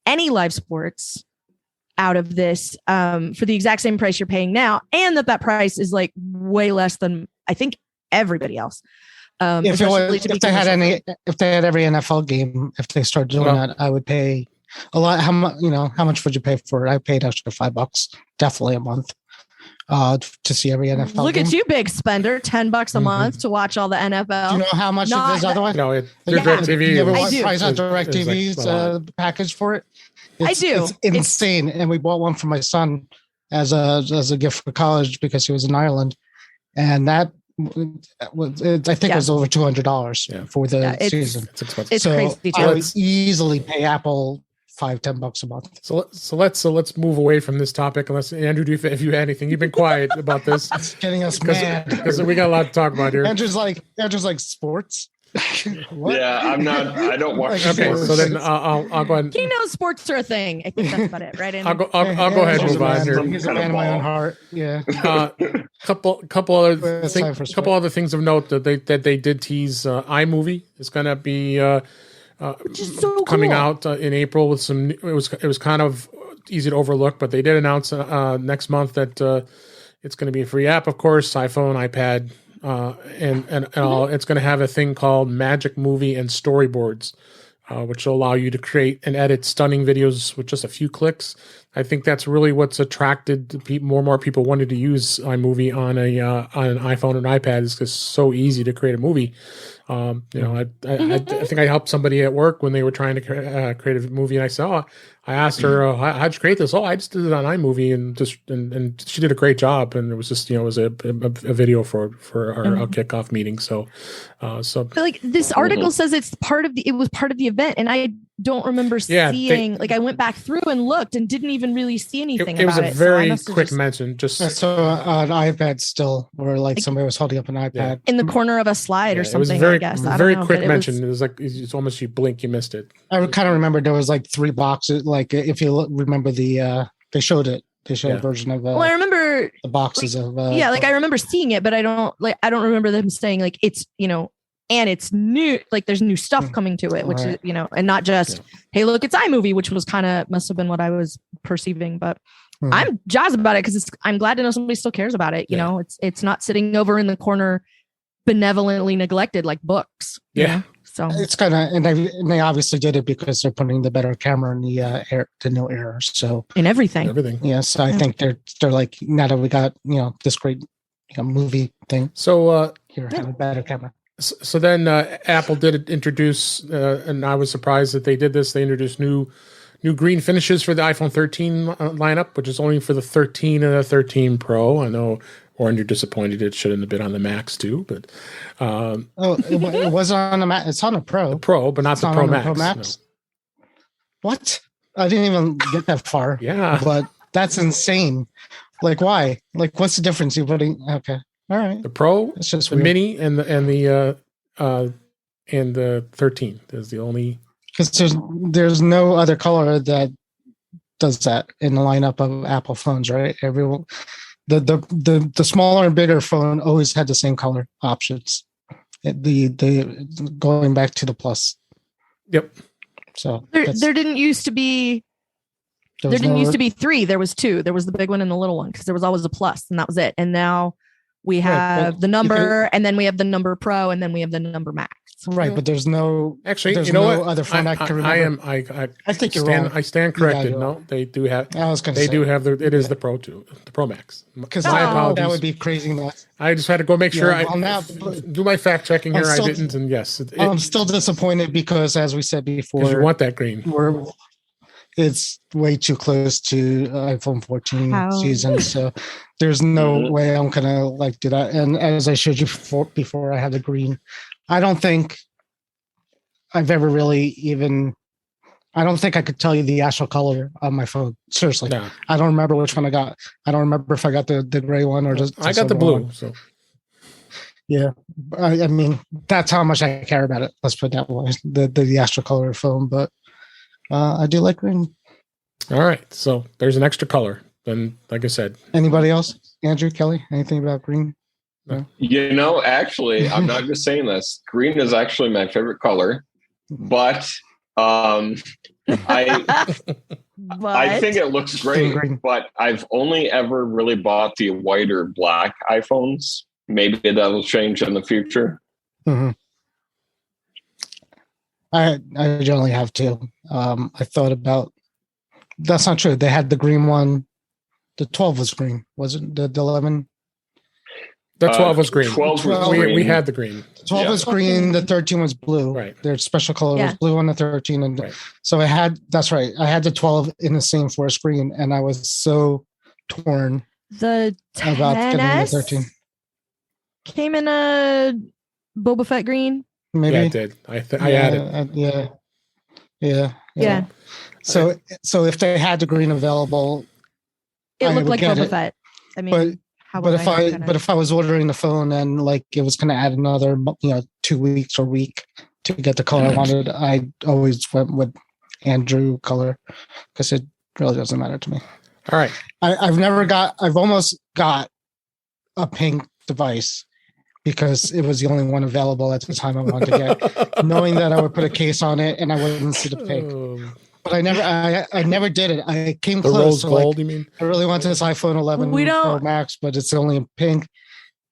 any live sports out of this for the exact same price you're paying now. And that price is way less than I think everybody else. If they had every NFL game, if they start doing that, I would pay a lot. How much would you pay for it? I paid extra $5, definitely a month, to see every NFL. Look game. at you, big spender! $10 a month to watch all the NFL. Do you know how much it is otherwise? No, DirecTV. You ever watch price on DirecTV's package for it? I do. It's insane, and we bought one for my son as a gift for college because he was in Ireland, and that. I think it was over $200 for the season. It's crazy. I would easily pay Apple $5-10 a month. So let's move away from this topic. Unless Andrew, if you had anything, you've been quiet about this. It's getting us mad because we got a lot to talk about here. Andrew's like sports. Yeah, I'm not. I don't watch. Okay, sports. so then I'll go ahead. He knows sports are a thing. I think that's about it, right? I'll go ahead and move on here. He's a man of my own heart. Yeah. Couple other things of note that they did tease. iMovie is going to be coming out in April with some. It was kind of easy to overlook, but they did announce next month that it's going to be a free app, of course, iPhone, iPad. And all, it's going to have a thing called Magic Movie and Storyboards, which will allow you to create and edit stunning videos with just a few clicks. I think that's really what's attracted to people. More and more people wanted to use iMovie on an iPhone and iPad. It's just so easy to create a movie. I think I helped somebody at work when they were trying to create a movie, and I asked her, how'd you create this? Oh, I just did it on iMovie, and she did a great job. And it was just, it was a video for our kickoff meeting. So but like this article says it was part of the event, and I don't remember seeing. I went back through and looked and didn't even really see anything about it. It was a very quick mention. I saw an iPad still, where somebody was holding up an iPad in the corner of a slide or something. It was very quick mention. It was like it's almost you blink, you missed it. I kind of remember there was like 3 boxes. Like if you remember they showed it. They showed a version of. I remember the boxes of. I remember seeing it, but I don't remember them saying like it's and it's new. Like there's new stuff coming to it, which is and not just hey look it's iMovie, which was must have been what I was perceiving, but. I'm jazzed about it because I'm glad to know somebody still cares about it. It's not sitting over in the corner, benevolently neglected like books. So it's kind of, and they obviously did it because they're putting the better camera in the no error. So in everything. Yes, I think they're like now that we got this great movie thing. So here have a better camera. So then Apple did introduce, and I was surprised that they did this. They introduced new green finishes for the iPhone 13 lineup, which is only for the 13 and the 13 Pro. I know, Warren, you're disappointed it shouldn't have been on the Max too, but it wasn't on the Max. It's on the Pro. The Pro, but not the Pro Max. Pro Max. No. What? I didn't even get that far. Yeah, but that's insane. Like, why? Like, what's the difference? You're putting all right. The Pro, it's just the weird. Mini, and the 13 is the only. Because there's no other color that does that in the lineup of Apple phones, right? Everyone, the smaller and bigger phone always had the same color options. The going back to the Plus. Yep. So there didn't used to be. There didn't used to be 3. There was 2. There was the big one and the little one because there was always a Plus, and that was it. And now we have the number, and then we have the number Pro, and then we have the number Max. Right, but there's no there's no other phone I can remember. I think you're wrong. I stand corrected. No, they do have. It is the Pro too, the Pro Max. Because that would be crazy nuts. I just had to go make sure do my fact checking here. I didn't, and yes, I'm still disappointed because, as we said before, you want that green. It's way too close to iPhone 14 season, so there's no way I'm gonna do that. And as I showed you before I had the green, I don't think I've ever really even. I don't think I could tell you the actual color of my phone. Seriously, no. I don't remember which one I got. I don't remember if I got the gray one or just. I got the blue. So. Yeah, I mean that's how much I care about it. Let's put it that way. The actual color of phone, but. I do like green. All right. So there's an extra color. And like I said. Anybody else? Andrew, Kelly, anything about green? No? Actually, I'm not just saying this. Green is actually my favorite color. But I think it looks great. But I've only ever really bought the white or black iPhones. Maybe that'll change in the future. Mm-hmm. I generally have to. I thought about. That's not true. They had the green one. The 12 was green, wasn't the 11? The 12 was green. 12 was green. We had the green. 12 was green. The 13 was blue. Right. Their special color was blue on the 13, and so I had. That's right. I had the 12 in the same forest green, and I was so torn. The about getting the 13. Came in a Boba Fett green. Maybe I did. I added. Yeah. So if they had the green available, it looked like Boba Fett. I mean, but if I was ordering the phone and it was going to add another 2 weeks or week to get the color I wanted, I always went with Andrew color because it really doesn't matter to me. All right. I've almost got a pink device. Because it was the only one available at the time I wanted to get, knowing that I would put a case on it and I wouldn't see the pink. But I never did it. I came the close. Rose gold, you mean? I really want this iPhone 11 Pro Max, but it's only in pink.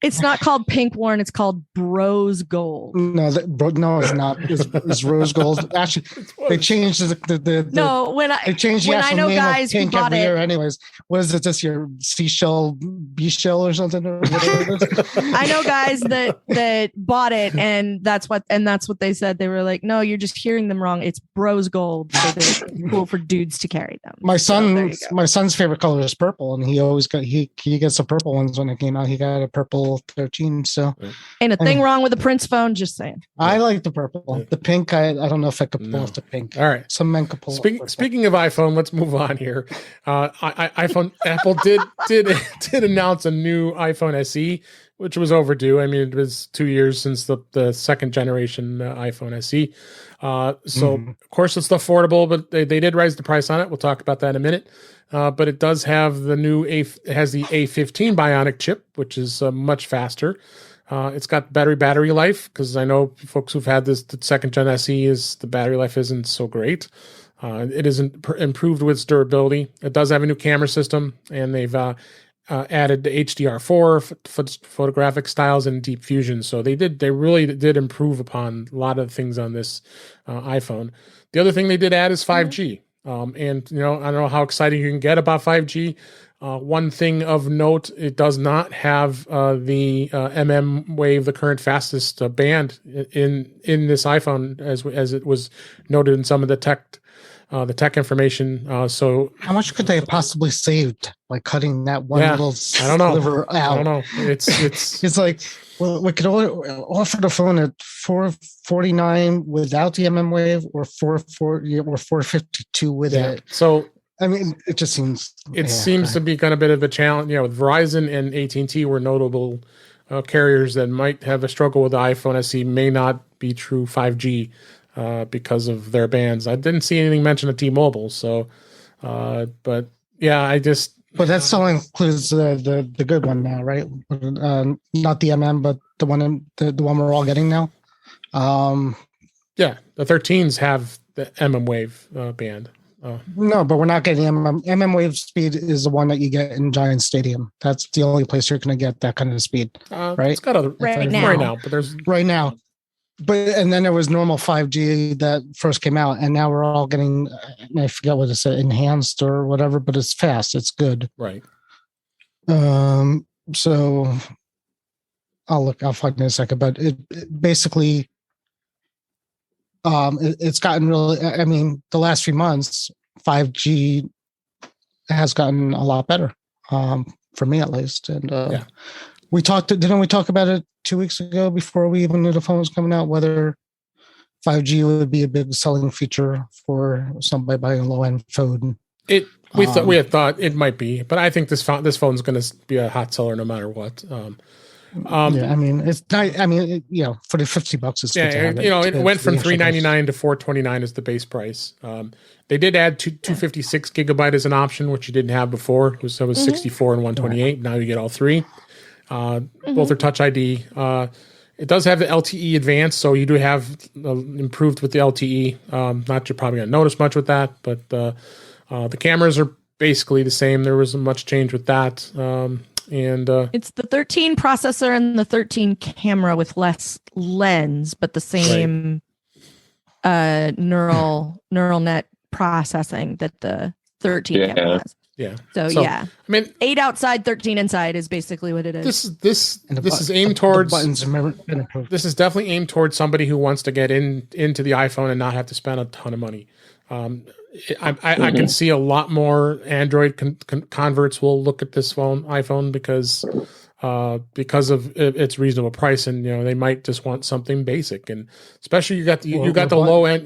It's not called pink, Warren. It's called Bros Gold. No, it's not. It's rose gold. Actually, they changed the no. When I changed the I know name guys of pink who bought every it. year. Anyways, what is it? Just your seashell, bee shell, or something? Or whatever it is? I know guys that bought it, and that's what they said. They were like, "No, you're just hearing them wrong. It's Bros Gold. So they're cool for dudes to carry them." My son's favorite color is purple, and he gets the purple ones when it came out. He got a purple 13. So, ain't a thing wrong with the Prince phone. Just saying. I like the purple. The pink, I don't know if I could pull off the pink. All right, some men could pull. Speaking of iPhone, let's move on here. Apple did announce a new iPhone SE, which was overdue. I mean, it was 2 years since the second generation iPhone SE. Of course, it's affordable, but they did raise the price on it. We'll talk about that in a minute. But it does have it has the A15 Bionic chip, which is much faster. It's got battery life, because I know folks who've had the second gen SE the battery life isn't so great. It isn't improved with its durability. It does have a new camera system, and they've added the HDR4 photographic styles and deep fusion. So they really did improve upon a lot of things on this iPhone. The other thing they did add is 5G. And I don't know how excited you can get about 5G. One thing of note, it does not have the Mmwave, the current fastest band in this iPhone, as it was noted in some of the tech information. So how much could they have possibly saved by cutting that one little sliver out? I don't know. It's like, well, we could offer the phone at $449 without the Mmwave, or $452 with it. So I mean, it just seems seems to be kind of a bit of a challenge. With Verizon and AT&T were notable carriers that might have a struggle with the iPhone SE. May not be true 5G. Because of their bands. I didn't see anything mentioned at T-Mobile. So, but yeah, But that still includes the good one now, right? Not the MM, but the one we're all getting now. Yeah, the 13s have the Mmwave band. No, but we're not getting Mmwave speed is the one that you get in Giant Stadium. That's the only place you're going to get that kind of speed, right? It's got other right now, but there's right now. And then there was normal 5G that first came out, and now we're all getting, I forget what it said, enhanced or whatever, but it's fast. It's good. Right. So I'll find it in a second, but it basically, it's gotten really, I mean, the last few months, 5G has gotten a lot better, for me at least. And didn't we talk about it 2 weeks ago before we even knew the phone was coming out, whether 5G would be a big selling feature for somebody buying a low-end phone? We had thought it might be, but I think this phone's going to be a hot seller no matter what. I mean, it's not, I mean, for the $50, it's good to have it. It went from $399 to $429 as the base price. They did add 256 gigabyte as an option, which you didn't have before. It was 64 and 128. Right. Now you get all three. Both are Touch ID. It does have the LTE Advanced, so you do have improved with the LTE. Not you're probably going to notice much with that, but the cameras are basically the same. There wasn't much change with that. It's the 13 processor and the 13 camera with less lens, but the same neural net processing that the 13 camera has. Yeah. So I mean, 8 outside, 13 inside is basically what it is. This is aimed towards buttons. This is definitely aimed towards somebody who wants to get into the iPhone and not have to spend a ton of money. I can see a lot more Android converts will look at this iPhone because of its reasonable price, and they might just want something basic, and especially you got the low end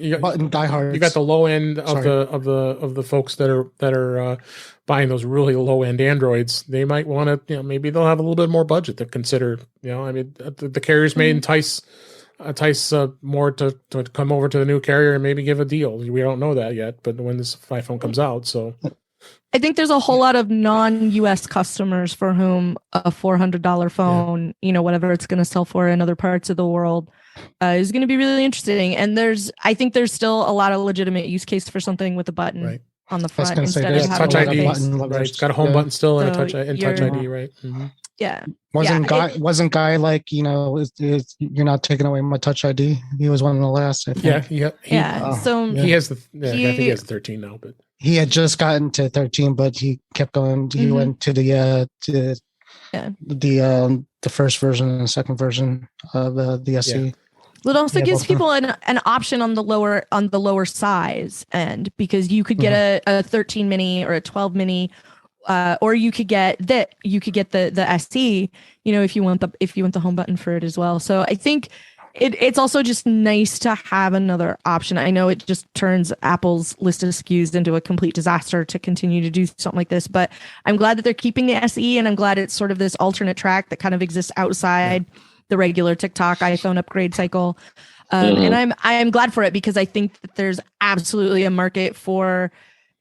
diehards. You got the low end of the folks that are buying those really low end Androids. They might want to maybe they'll have a little bit more budget to consider. I mean the carriers may entice more to come over to the new carrier and maybe give a deal. We don't know that yet, but when this iPhone comes out, so. I think there's a whole lot of non-US customers for whom a $400 phone, whatever it's going to sell for in other parts of the world, is going to be really interesting. And I think there's still a lot of legitimate use case for something with a button on the front instead of Touch ID. Right. It's got a home button still and a Touch ID, right? Mm-hmm. Yeah. Wasn't Guy like, you're not taking away my Touch ID? He was one of the last, I think. He has I think he has 13 now, but he had just gotten to 13, but he kept going. He went to the first version and the second version of the SE. Yeah. It also gives people an option on the lower size end, because you could get a 13 mini or a 12 mini, or you could get the SE, if you want the home button for it as well. So I think it's also just nice to have another option. I know it just turns Apple's list of SKUs into a complete disaster to continue to do something like this, but I'm glad that they're keeping the SE, and I'm glad it's sort of this alternate track that kind of exists outside the regular TikTok iPhone upgrade cycle. And I'm glad for it, because I think that there's absolutely a market for,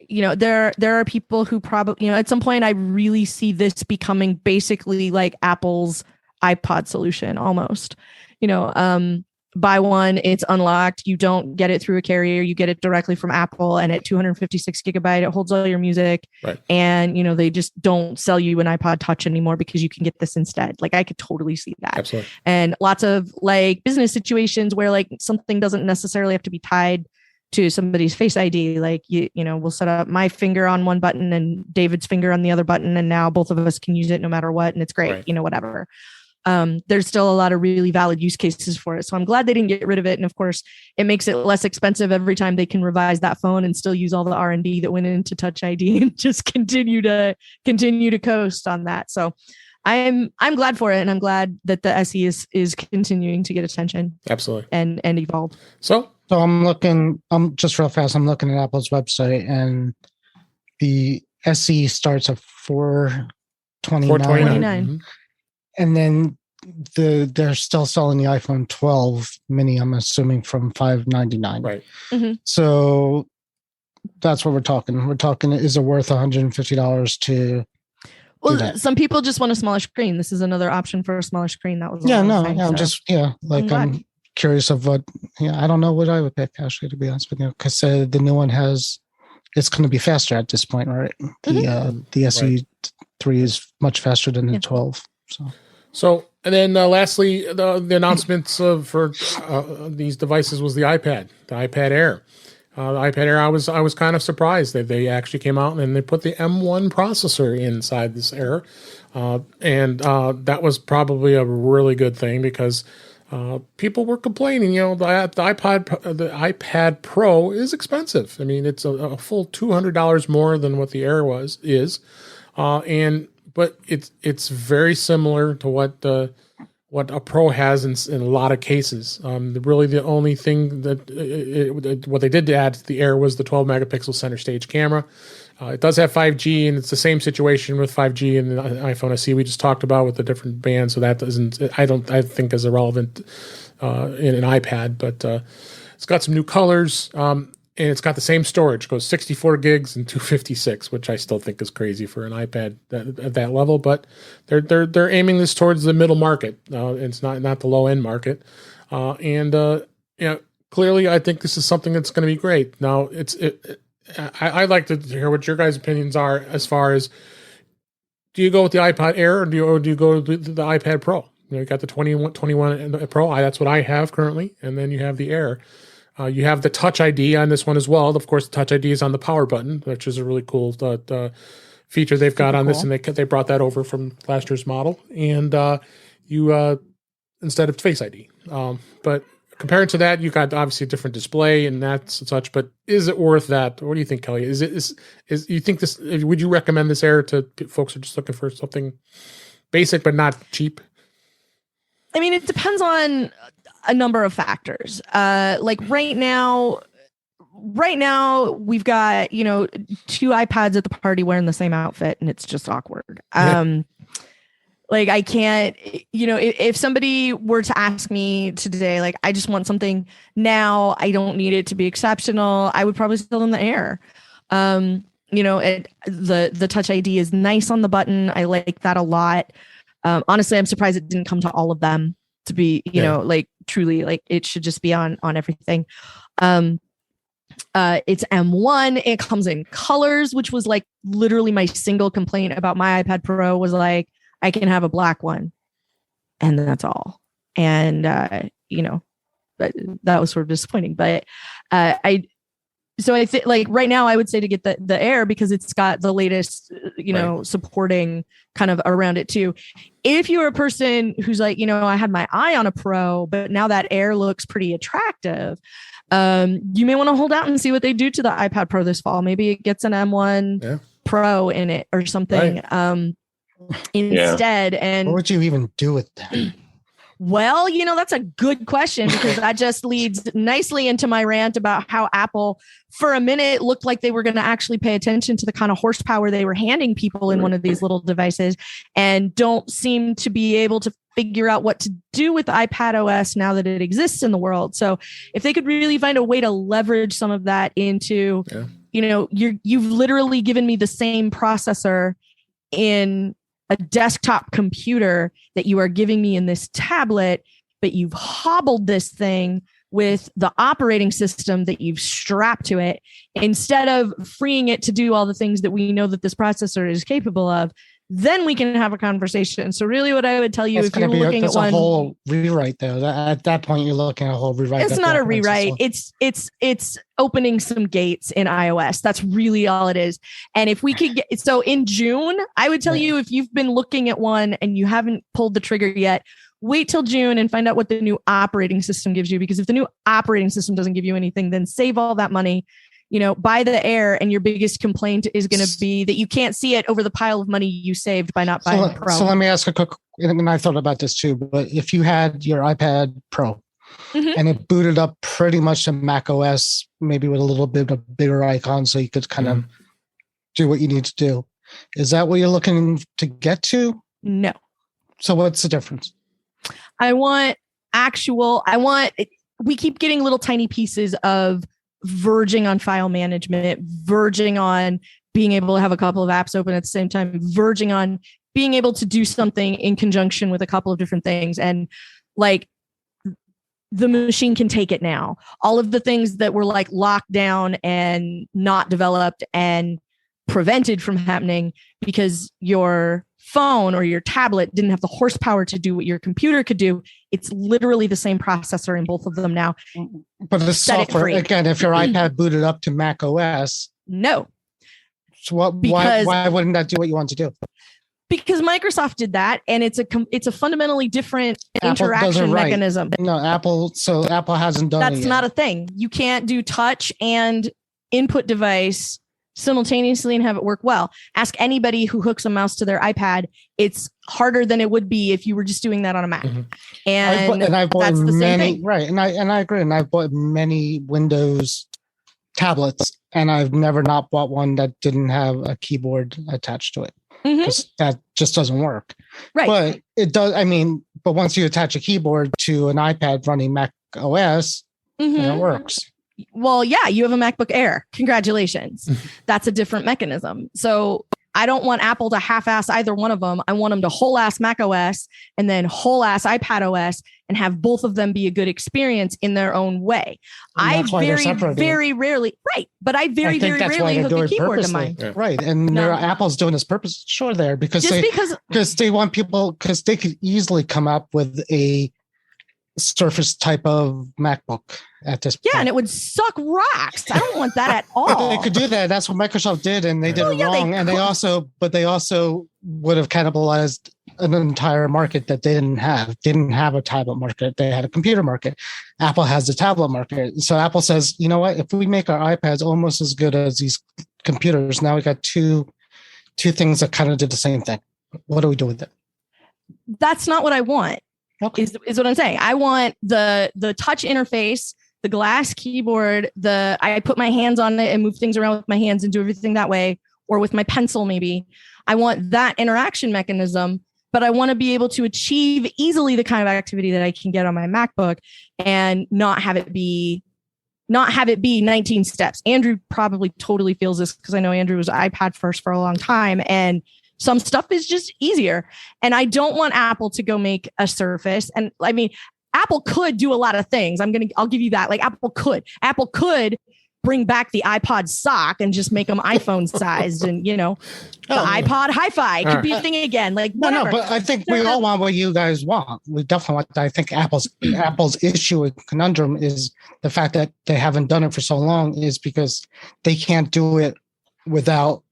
there are people who probably, at some point I really see this becoming basically like Apple's iPod solution almost. Buy one, it's unlocked. You don't get it through a carrier. You get it directly from Apple, and at 256 gigabyte, it holds all your music. Right. And, they just don't sell you an iPod Touch anymore because you can get this instead. Like, I could totally see that. Absolutely. And lots of business situations where something doesn't necessarily have to be tied to somebody's Face ID. Like, we'll set up my finger on one button and David's finger on the other button, and now both of us can use it no matter what. And it's great, whatever. There's still a lot of really valid use cases for it. So I'm glad they didn't get rid of it. And of course, it makes it less expensive every time they can revise that phone and still use all the R&D that went into Touch ID and just continue to coast on that. So I'm glad for it. And I'm glad that the SE is continuing to get attention. Absolutely. And evolve. So I'm just real fast. I'm looking at Apple's website, and the SE starts at $429. $429. And then they're still selling the iPhone 12 mini, I'm assuming, from $599. Right. Mm-hmm. So that's what we're talking. We're talking, is it worth $150 to? Well, some people just want a smaller screen. This is another option for a smaller screen. That was I'm curious of what. I don't know what I would pick, actually, to be honest with you, because the new one it's going to be faster at this point, right? The SE3 is much faster than the 12. So, and then lastly, the announcements for these devices was the iPad Air. The iPad Air, I was kind of surprised that they actually came out and they put the M1 processor inside this Air, and that was probably a really good thing, because people were complaining. The iPad Pro is expensive. I mean, it's a full $200 more than what the Air but it's very similar to what a Pro has in a lot of cases. Really, the only thing that what they did to add to the Air was the 12 megapixel center stage camera. It does have 5G, and it's the same situation with 5G and the iPhone SE we just talked about with the different bands. So that I think is irrelevant in an iPad, but it's got some new colors. And it's got the same storage. It goes 64 gigs and 256, which I still think is crazy for an iPad at that level. But they're aiming this towards the middle market. It's not the low end market. Clearly, I think this is something that's going to be great. Now, I'd like to hear what your guys' opinions are as far as, do you go with the iPad Air or do you go with the iPad Pro? You got the 21 Pro. That's what I have currently, and then you have the Air. You have the Touch ID on this one as well. Of course, the Touch ID is on the power button, which is a really cool feature they've got on this, and they brought that over from last year's model. And you instead of Face ID, but compared to that, you got obviously a different display and that's and such. But is it worth that? What do you think, Kelly? Is you think this? Would you recommend this Air to folks who are just looking for something basic but not cheap? I mean, it depends on a number of factors. Like right now we've got, two iPads at the party wearing the same outfit, and it's just awkward. Like I can't, if somebody were to ask me today, like, I just want something now, I don't need it to be exceptional, I would probably still in the Air. The Touch ID is nice on the button. I like that a lot. Honestly, I'm surprised it didn't come to all of them, to be, truly, like, it should just be on everything. It's M1. It comes in colors, which was like literally my single complaint about my iPad Pro was like, I can have a black one, and that's all. And that was sort of disappointing. But so I think like right now I would say to get the Air because it's got the latest, supporting kind of around it too. If you're a person who's like, I had my eye on a Pro, but now that Air looks pretty attractive. You may want to hold out and see what they do to the iPad Pro this fall. Maybe it gets an M1 Pro in it or something instead. And what would you even do with that? Well, that's a good question because that just leads nicely into my rant about how Apple, for a minute, looked like they were going to actually pay attention to the kind of horsepower they were handing people in one of these little devices and don't seem to be able to figure out what to do with iPad OS now that it exists in the world. So if they could really find a way to leverage some of that into, you've literally given me the same processor in a desktop computer that you are giving me in this tablet, but you've hobbled this thing with the operating system that you've strapped to it instead of freeing it to do all the things that we know that this processor is capable of. Then we can have a conversation. So really what I would tell you, if you're looking at one, a whole rewrite though. At that point, you're looking at a whole rewrite. It's not a rewrite. It's opening some gates in iOS. That's really all it is. And if we could get, so in June, I would tell you, if you've been looking at one and you haven't pulled the trigger yet, wait till June and find out what the new operating system gives you. Because if the new operating system doesn't give you anything, then save all that money. Buy the Air, and your biggest complaint is going to be that you can't see it over the pile of money you saved by not buying the Pro. So let me ask a quick, and I thought about this too, but if you had your iPad Pro and it booted up pretty much to Mac OS, maybe with a little bit of a bigger icon so you could kind of do what you need to do, is that what you're looking to get to? No. So what's the difference? We keep getting little tiny pieces of verging on file management, verging on being able to have a couple of apps open at the same time, verging on being able to do something in conjunction with a couple of different things. And like the machine can take it now. All of the things that were like locked down and not developed and prevented from happening because your phone or your tablet didn't have the horsepower to do what your computer could do. It's literally the same processor in both of them now. But the software, again, if your iPad booted up to Mac OS, no. So why wouldn't that do what you want to do? Because Microsoft did that, and it's a fundamentally different interaction mechanism. No, Apple hasn't done it. That's not a thing. You can't do touch and input device simultaneously and have it work well. Ask anybody who hooks a mouse to their iPad. It's harder than it would be if you were just doing that on a Mac. And I've bought that's the same thing. Right. And I agree. And I've bought many Windows tablets, and I've never not bought one that didn't have a keyboard attached to it. Because that just doesn't work. Right. But it does. I mean, but once you attach a keyboard to an iPad running Mac OS, it works. Well, yeah, you have a MacBook Air. Congratulations. That's a different mechanism. So I don't want Apple to half-ass either one of them. I want them to whole-ass Mac OS and then whole-ass iPad OS and have both of them be a good experience in their own way. I very rarely hook a keyboard to mine. Yeah. Right. And Apple's doing this purpose. Sure, there because they want people, because they could easily come up with a Surface type of MacBook at this point. Yeah, and it would suck rocks. I don't want that at all. They could do that. That's what Microsoft did, and they did it wrong. And they also would have cannibalized an entire market that they didn't have. They didn't have a tablet market. They had a computer market. Apple has the tablet market. So Apple says, you know what? If we make our iPads almost as good as these computers, now we got two things that kind of did the same thing. What do we do with it? That's not what I want. Okay. Is what I'm saying. I want the touch interface, the glass keyboard, I put my hands on it and move things around with my hands and do everything that way, or with my pencil maybe. I want that interaction mechanism, but I want to be able to achieve easily the kind of activity that I can get on my MacBook and not have it be 19 steps. Andrew probably totally feels this because I know Andrew was iPad first for a long time, and some stuff is just easier. And I don't want Apple to go make a Surface. And I mean, Apple could do a lot of things. I'll give you that. Like Apple could bring back the iPod sock and just make them iPhone sized, and the iPod Hi-Fi could be a thing again. Like whatever. No, but I think we all want what you guys want. We definitely want. I think Apple's issue with conundrum is the fact that they haven't done it for so long is because they can't do it without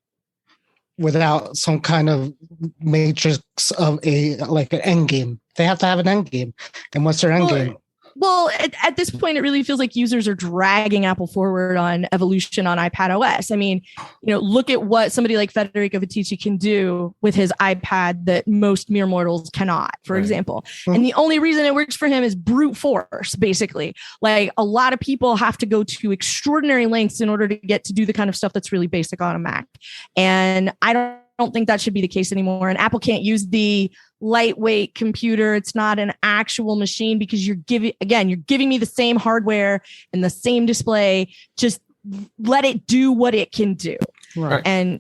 some kind of matrix of an end game. They have to have an end game. And what's their end game? Well, at this point, it really feels like users are dragging Apple forward on evolution on iPad OS. I mean, look at what somebody like Federico Viticci can do with his iPad that most mere mortals cannot, for example. Mm-hmm. And the only reason it works for him is brute force, basically. Like a lot of people have to go to extraordinary lengths in order to get to do the kind of stuff that's really basic on a Mac. And I don't think that should be the case anymore. And Apple can't use the lightweight computer. It's not an actual machine because you're giving me the same hardware and the same display. Just let it do what it can do. Right. And,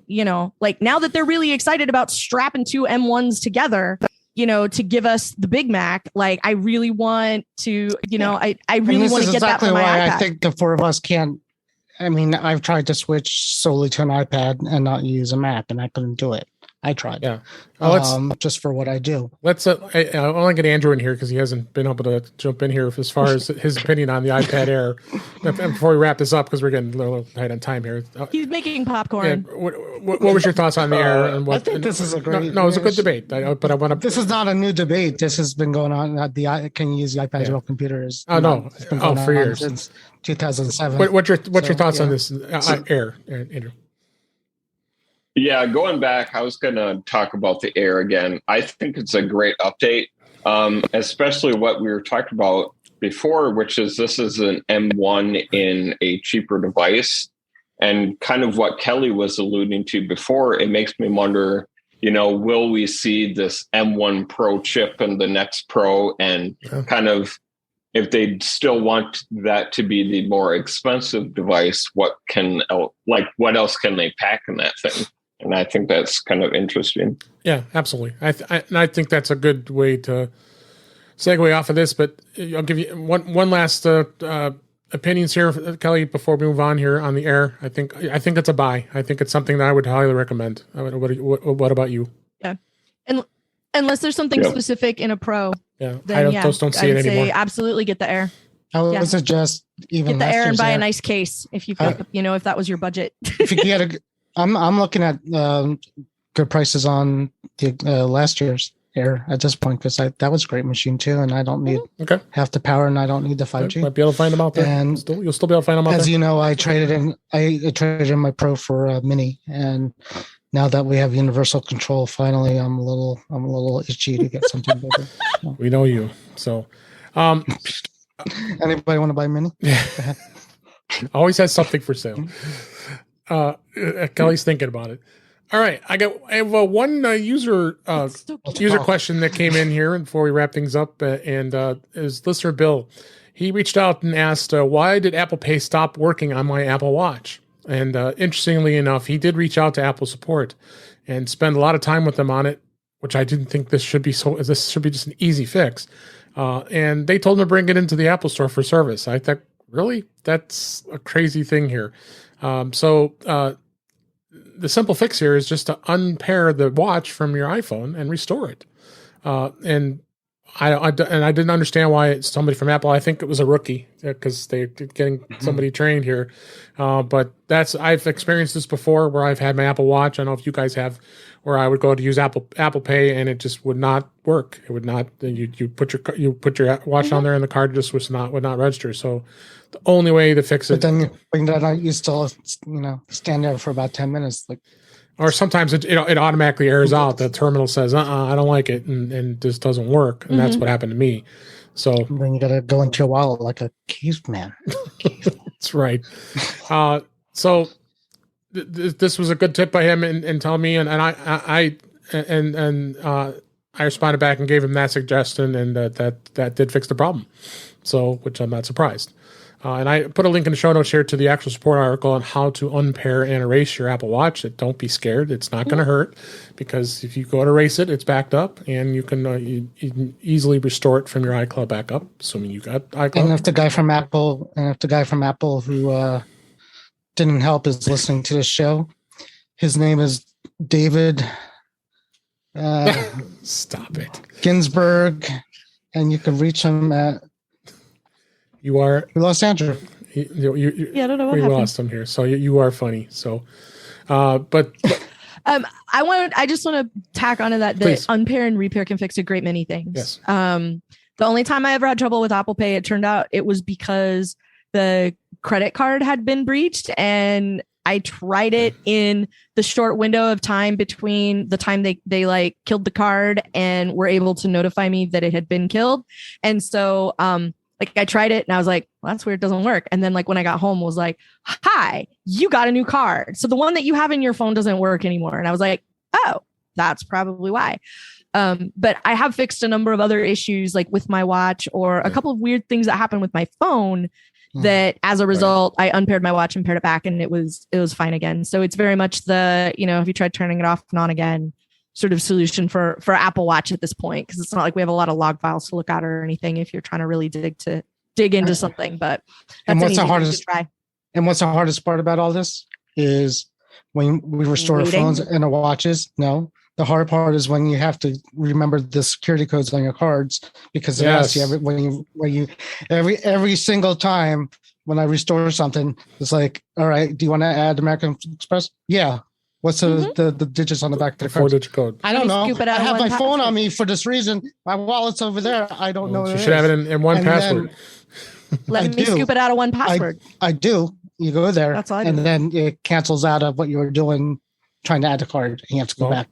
like now that they're really excited about strapping two M1s together, to give us the Big Mac, like I really want to, I really want to get that for my iPad. I think the four of us can't. I mean, I've tried to switch solely to an iPad and not use a Mac, and I couldn't do it. I tried. Yeah. Just for what I do. Let's. I want to get Andrew in here because he hasn't been able to jump in here as far as his opinion on the iPad Air. Before we wrap this up, because we're getting a little tight on time here. He's making popcorn. Yeah, what was your thoughts on the Air? And what, I think this is a great. No, it was a good debate. But I want to. This is not a new debate. This has been going on. Can you use the iPad as well computers? Oh no! For years since 2007. What's your thoughts on this Air, Andrew? Yeah, going back, I was going to talk about the Air again. I think it's a great update, especially what we were talking about before, which is this is an M1 in a cheaper device. And kind of what Kelly was alluding to before, it makes me wonder, will we see this M1 Pro chip in the next Pro? And kind of, if they still want that to be the more expensive device, what else can they pack in that thing? And I think that's kind of interesting. Yeah, absolutely. I think that's a good way to segue off of this. But I'll give you one last opinions here, Kelly, before we move on here on the Air. I think it's a buy. I think it's something that I would highly recommend. What about you? Yeah, and unless there's something specific in a Pro, then I just don't see it anymore. Say absolutely get the Air. I would suggest even get the Air and buy a nice case if you've got if that was your budget. If you get I'm looking at good prices on the last year's Air at this point because that was a great machine too, and I don't need half the power, and I don't need the 5G. Might be able to find them out there, and you'll still be able to find them out there. As you know, I traded in my Pro for a Mini, and now that we have universal control, finally, I'm a little itchy to get something bigger. So. We know you, so. Anybody want to buy a Mini? Yeah. Always has something for sale. Kelly's thinking about it. All right, I have one user question that came in here before we wrap things up, and is listener Bill. He reached out and asked, "Why did Apple Pay stop working on my Apple Watch?" And interestingly enough, he did reach out to Apple support and spend a lot of time with them on it, which I didn't think this should be so. This should be just an easy fix. And they told him to bring it into the Apple Store for service. I thought, really, that's a crazy thing here. So the simple fix here is just to unpair the watch from your iPhone and restore it. And I didn't understand why it's somebody from Apple. I think it was a rookie because they're getting somebody trained here. But I've experienced this before where I've had my Apple Watch. I don't know if you guys have, where I would go to use Apple Pay and it just would not work. It would not. You put your watch on there and the card just would not register. So the only way to fix it. But then you still stand there for about 10 minutes, or sometimes it automatically errors out. The terminal says, I don't like it, and just doesn't work. And that's what happened to me. So then you got to go into your wallet like a caveman. That's right. So this was a good tip by him and telling me, and I responded back and gave him that suggestion, and that did fix the problem. So, which I'm not surprised. And I put a link in the show notes here to the actual support article on how to unpair and erase your Apple Watch. Don't be scared. It's not going to hurt, because if you go to erase it, it's backed up, and you can easily restore it from your iCloud backup, assuming you got iCloud. And if the guy from Apple, who didn't help is listening to the show. His name is David. Stop it, Ginsburg, and you can reach him at. We lost Andrew. I don't know what we happened. Lost him here. So you are funny. So, but I just want to tack onto that. The unpair and repair can fix a great many things. Yes. The only time I ever had trouble with Apple Pay, it turned out it was because the credit card had been breached, and I tried it in the short window of time between the time they like killed the card and were able to notify me that it had been killed. And so, like I tried it and I was like, well, that's weird. It doesn't work. And then like when I got home was like, hi, you got a new card. So the one that you have in your phone doesn't work anymore. And I was like, oh, that's probably why. But I have fixed a number of other issues like with my watch or a couple of weird things that happened with my phone that as a result, I unpaired my watch and paired it back and it was fine again. So it's very much the, if you tried turning it off and on again sort of solution for Apple Watch at this point. Cause it's not like we have a lot of log files to look at or anything if you're trying to really dig into something, but and what's the hardest part about all this is when we restore our phones and our watches. No, the hard part is when you have to remember the security codes on your cards because they ask you every single time when I restore something, it's like, all right, do you want to add American Express? Yeah. What's the digits on the back of the card? 4-digit code. I don't know. I have my phone on me for this reason. My wallet's over there. I don't know. You should have it in one password. Let me scoop it out of one password. I do. You go there. That's all I do. And then it cancels out of what you were doing, trying to add the card. And you have to go back.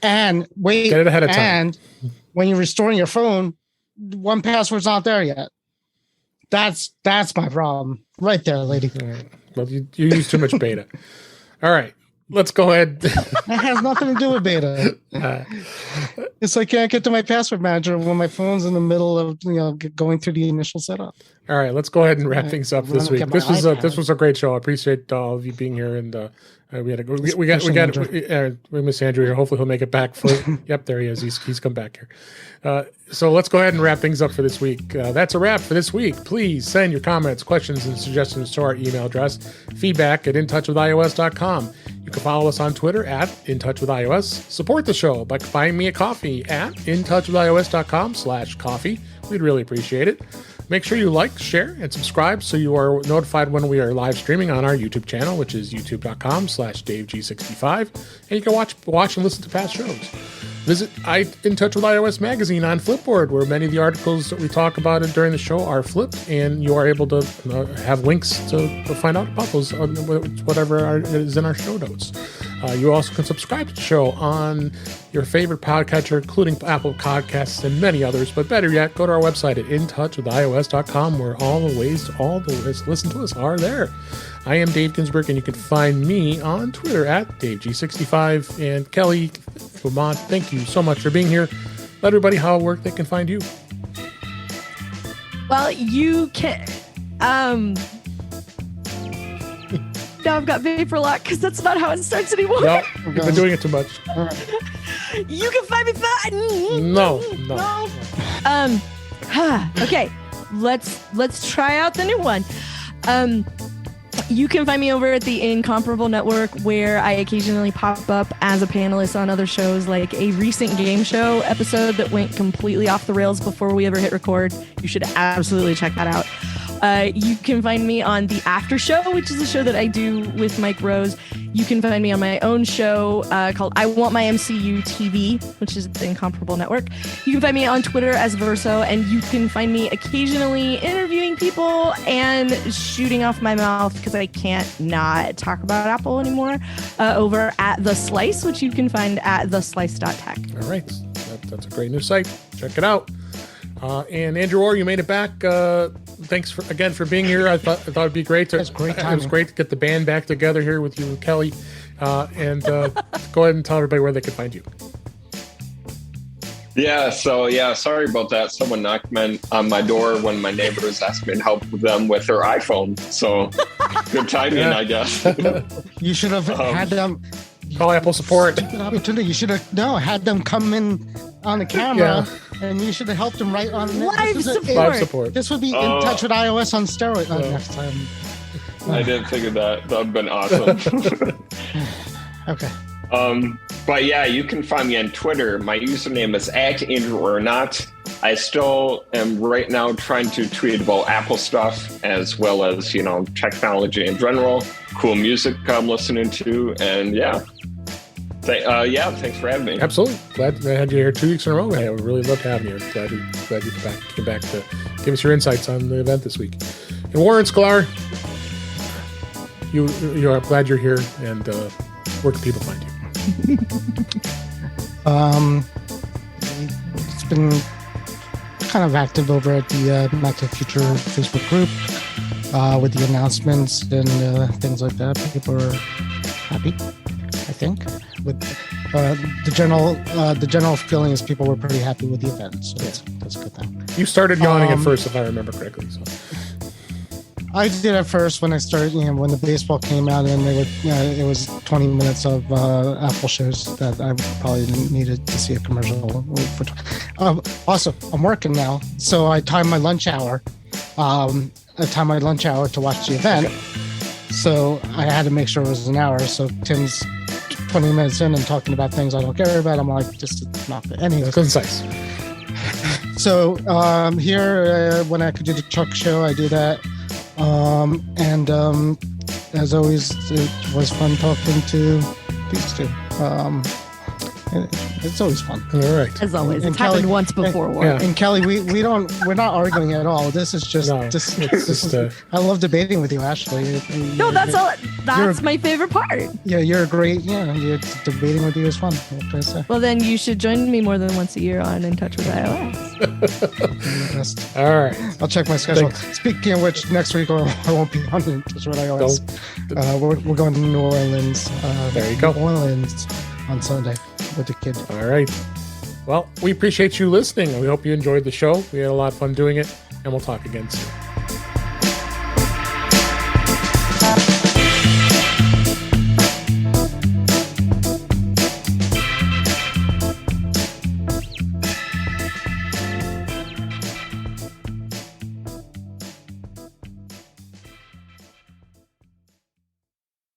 And wait. Get it ahead of time. And when you're restoring your phone, one password's not there yet. That's my problem. Right there, lady. Right. Well, you use too much beta. All right. Let's go ahead. That has nothing to do with beta. It's like I can't get to my password manager when my phone's in the middle of going through the initial setup. All right, let's go ahead and wrap things up this week. This was a great show. I appreciate all of you being here, and we miss Andrew here. Hopefully he'll make it back for. Yep, there he is. He's come back here. So let's go ahead and wrap things up for this week. That's a wrap for this week. Please send your comments, questions, and suggestions to our email address, feedback@intouchwithios.com. You can follow us on Twitter @intouchwithios. Support the show by buying me a coffee at intouchwithios.com/coffee. We'd really appreciate it. Make sure you like, share, and subscribe so you are notified when we are live streaming on our YouTube channel, which is youtube.com/DaveG65. And you can watch and listen to past shows. Visit In Touch with iOS magazine on Flipboard, where many of the articles that we talk about during the show are flipped, and you are able to have links to find out about those, whatever is in our show notes. You also can subscribe to the show on your favorite podcatcher, including Apple Podcasts and many others. But better yet, go to our website at intouchwithios.com, where all the ways to listen to us are there. I am Dave Ginsburg, and you can find me on Twitter @DaveG65. And Kelly, Guimont, thank you so much for being here. Let everybody how they can find you. Well, you can. Now I've got vapor lock because that's not how it starts anymore. No, you've been doing it too much. You can find me. No. Okay, let's try out the new one. You can find me over at the Incomparable Network, where I occasionally pop up as a panelist on other shows, like a recent game show episode that went completely off the rails before we ever hit record. You should absolutely check that out. You can find me on The After Show, which is a show that I do with Mike Rose. You can find me on my own show called I Want My MCU TV, which is the Incomparable Network. You can find me on Twitter as Verso, and you can find me occasionally interviewing people and shooting off my mouth because I can't not talk about Apple anymore over at The Slice, which you can find at theslice.tech. All right. That's a great new site. Check it out. And Andrew Orr, you made it back. Thanks again for being here. I thought it'd be great. It was great to get the band back together here with you and Kelly. And go ahead and tell everybody where they can find you. Yeah, sorry about that. Someone knocked on my door when my neighbors asked me to help them with their iPhone. So good timing, I guess. You should have had them call Apple support. Opportunity. You should have had them come in on the camera, and you should have helped them right on live support. This would be In Touch with iOS on steroids next time. I didn't think of that. That'd been awesome. Okay. But yeah, you can find me on Twitter. My username is @AndrewOrNot. I still am right now trying to tweet about Apple stuff as well as, technology in general, cool music I'm listening to, and yeah. Thanks for having me. Absolutely. Glad I had you here 2 weeks in a row. I really loved having you. Glad you came back to give us your insights on the event this week. And Warren Sklar, you are glad you're here, and where can people find you? It's been kind of active over at the Mac to the Future Facebook group with the announcements and things like that. People are happy, I think. With the general feeling is people were pretty happy with the event, so that's a good thing. You started yawning at first, if I remember correctly. So. I did at first when I started, when the baseball came out, and it was 20 minutes of Apple shows that I probably needed to see a commercial for. Also, I'm working now, so I timed my lunch hour. To watch the event, so I had to make sure it was an hour. So Tim's 20 minutes in and talking about things I don't care about. I'm like, just not good. Anyways, concise. So here, when I could do the truck show, I do that. And as always, it was fun talking to these two. It's always fun. All right. As always, it's happened once before. And Kelly, we're not arguing at all. This is just, I love debating with you, Ashley. No, that's my favorite part. Yeah, you're great. Yeah, debating with you is fun. What can I say? Well, then you should join me more than once a year on In Touch with iOS. All right. I'll check my schedule. Speaking of which, next week I won't be on In Touch with iOS. We're going to New Orleans. There you go. New Orleans on Sunday with the kid. All right. Well, we appreciate you listening, and we hope you enjoyed the show. We had a lot of fun doing it, and we'll talk again soon.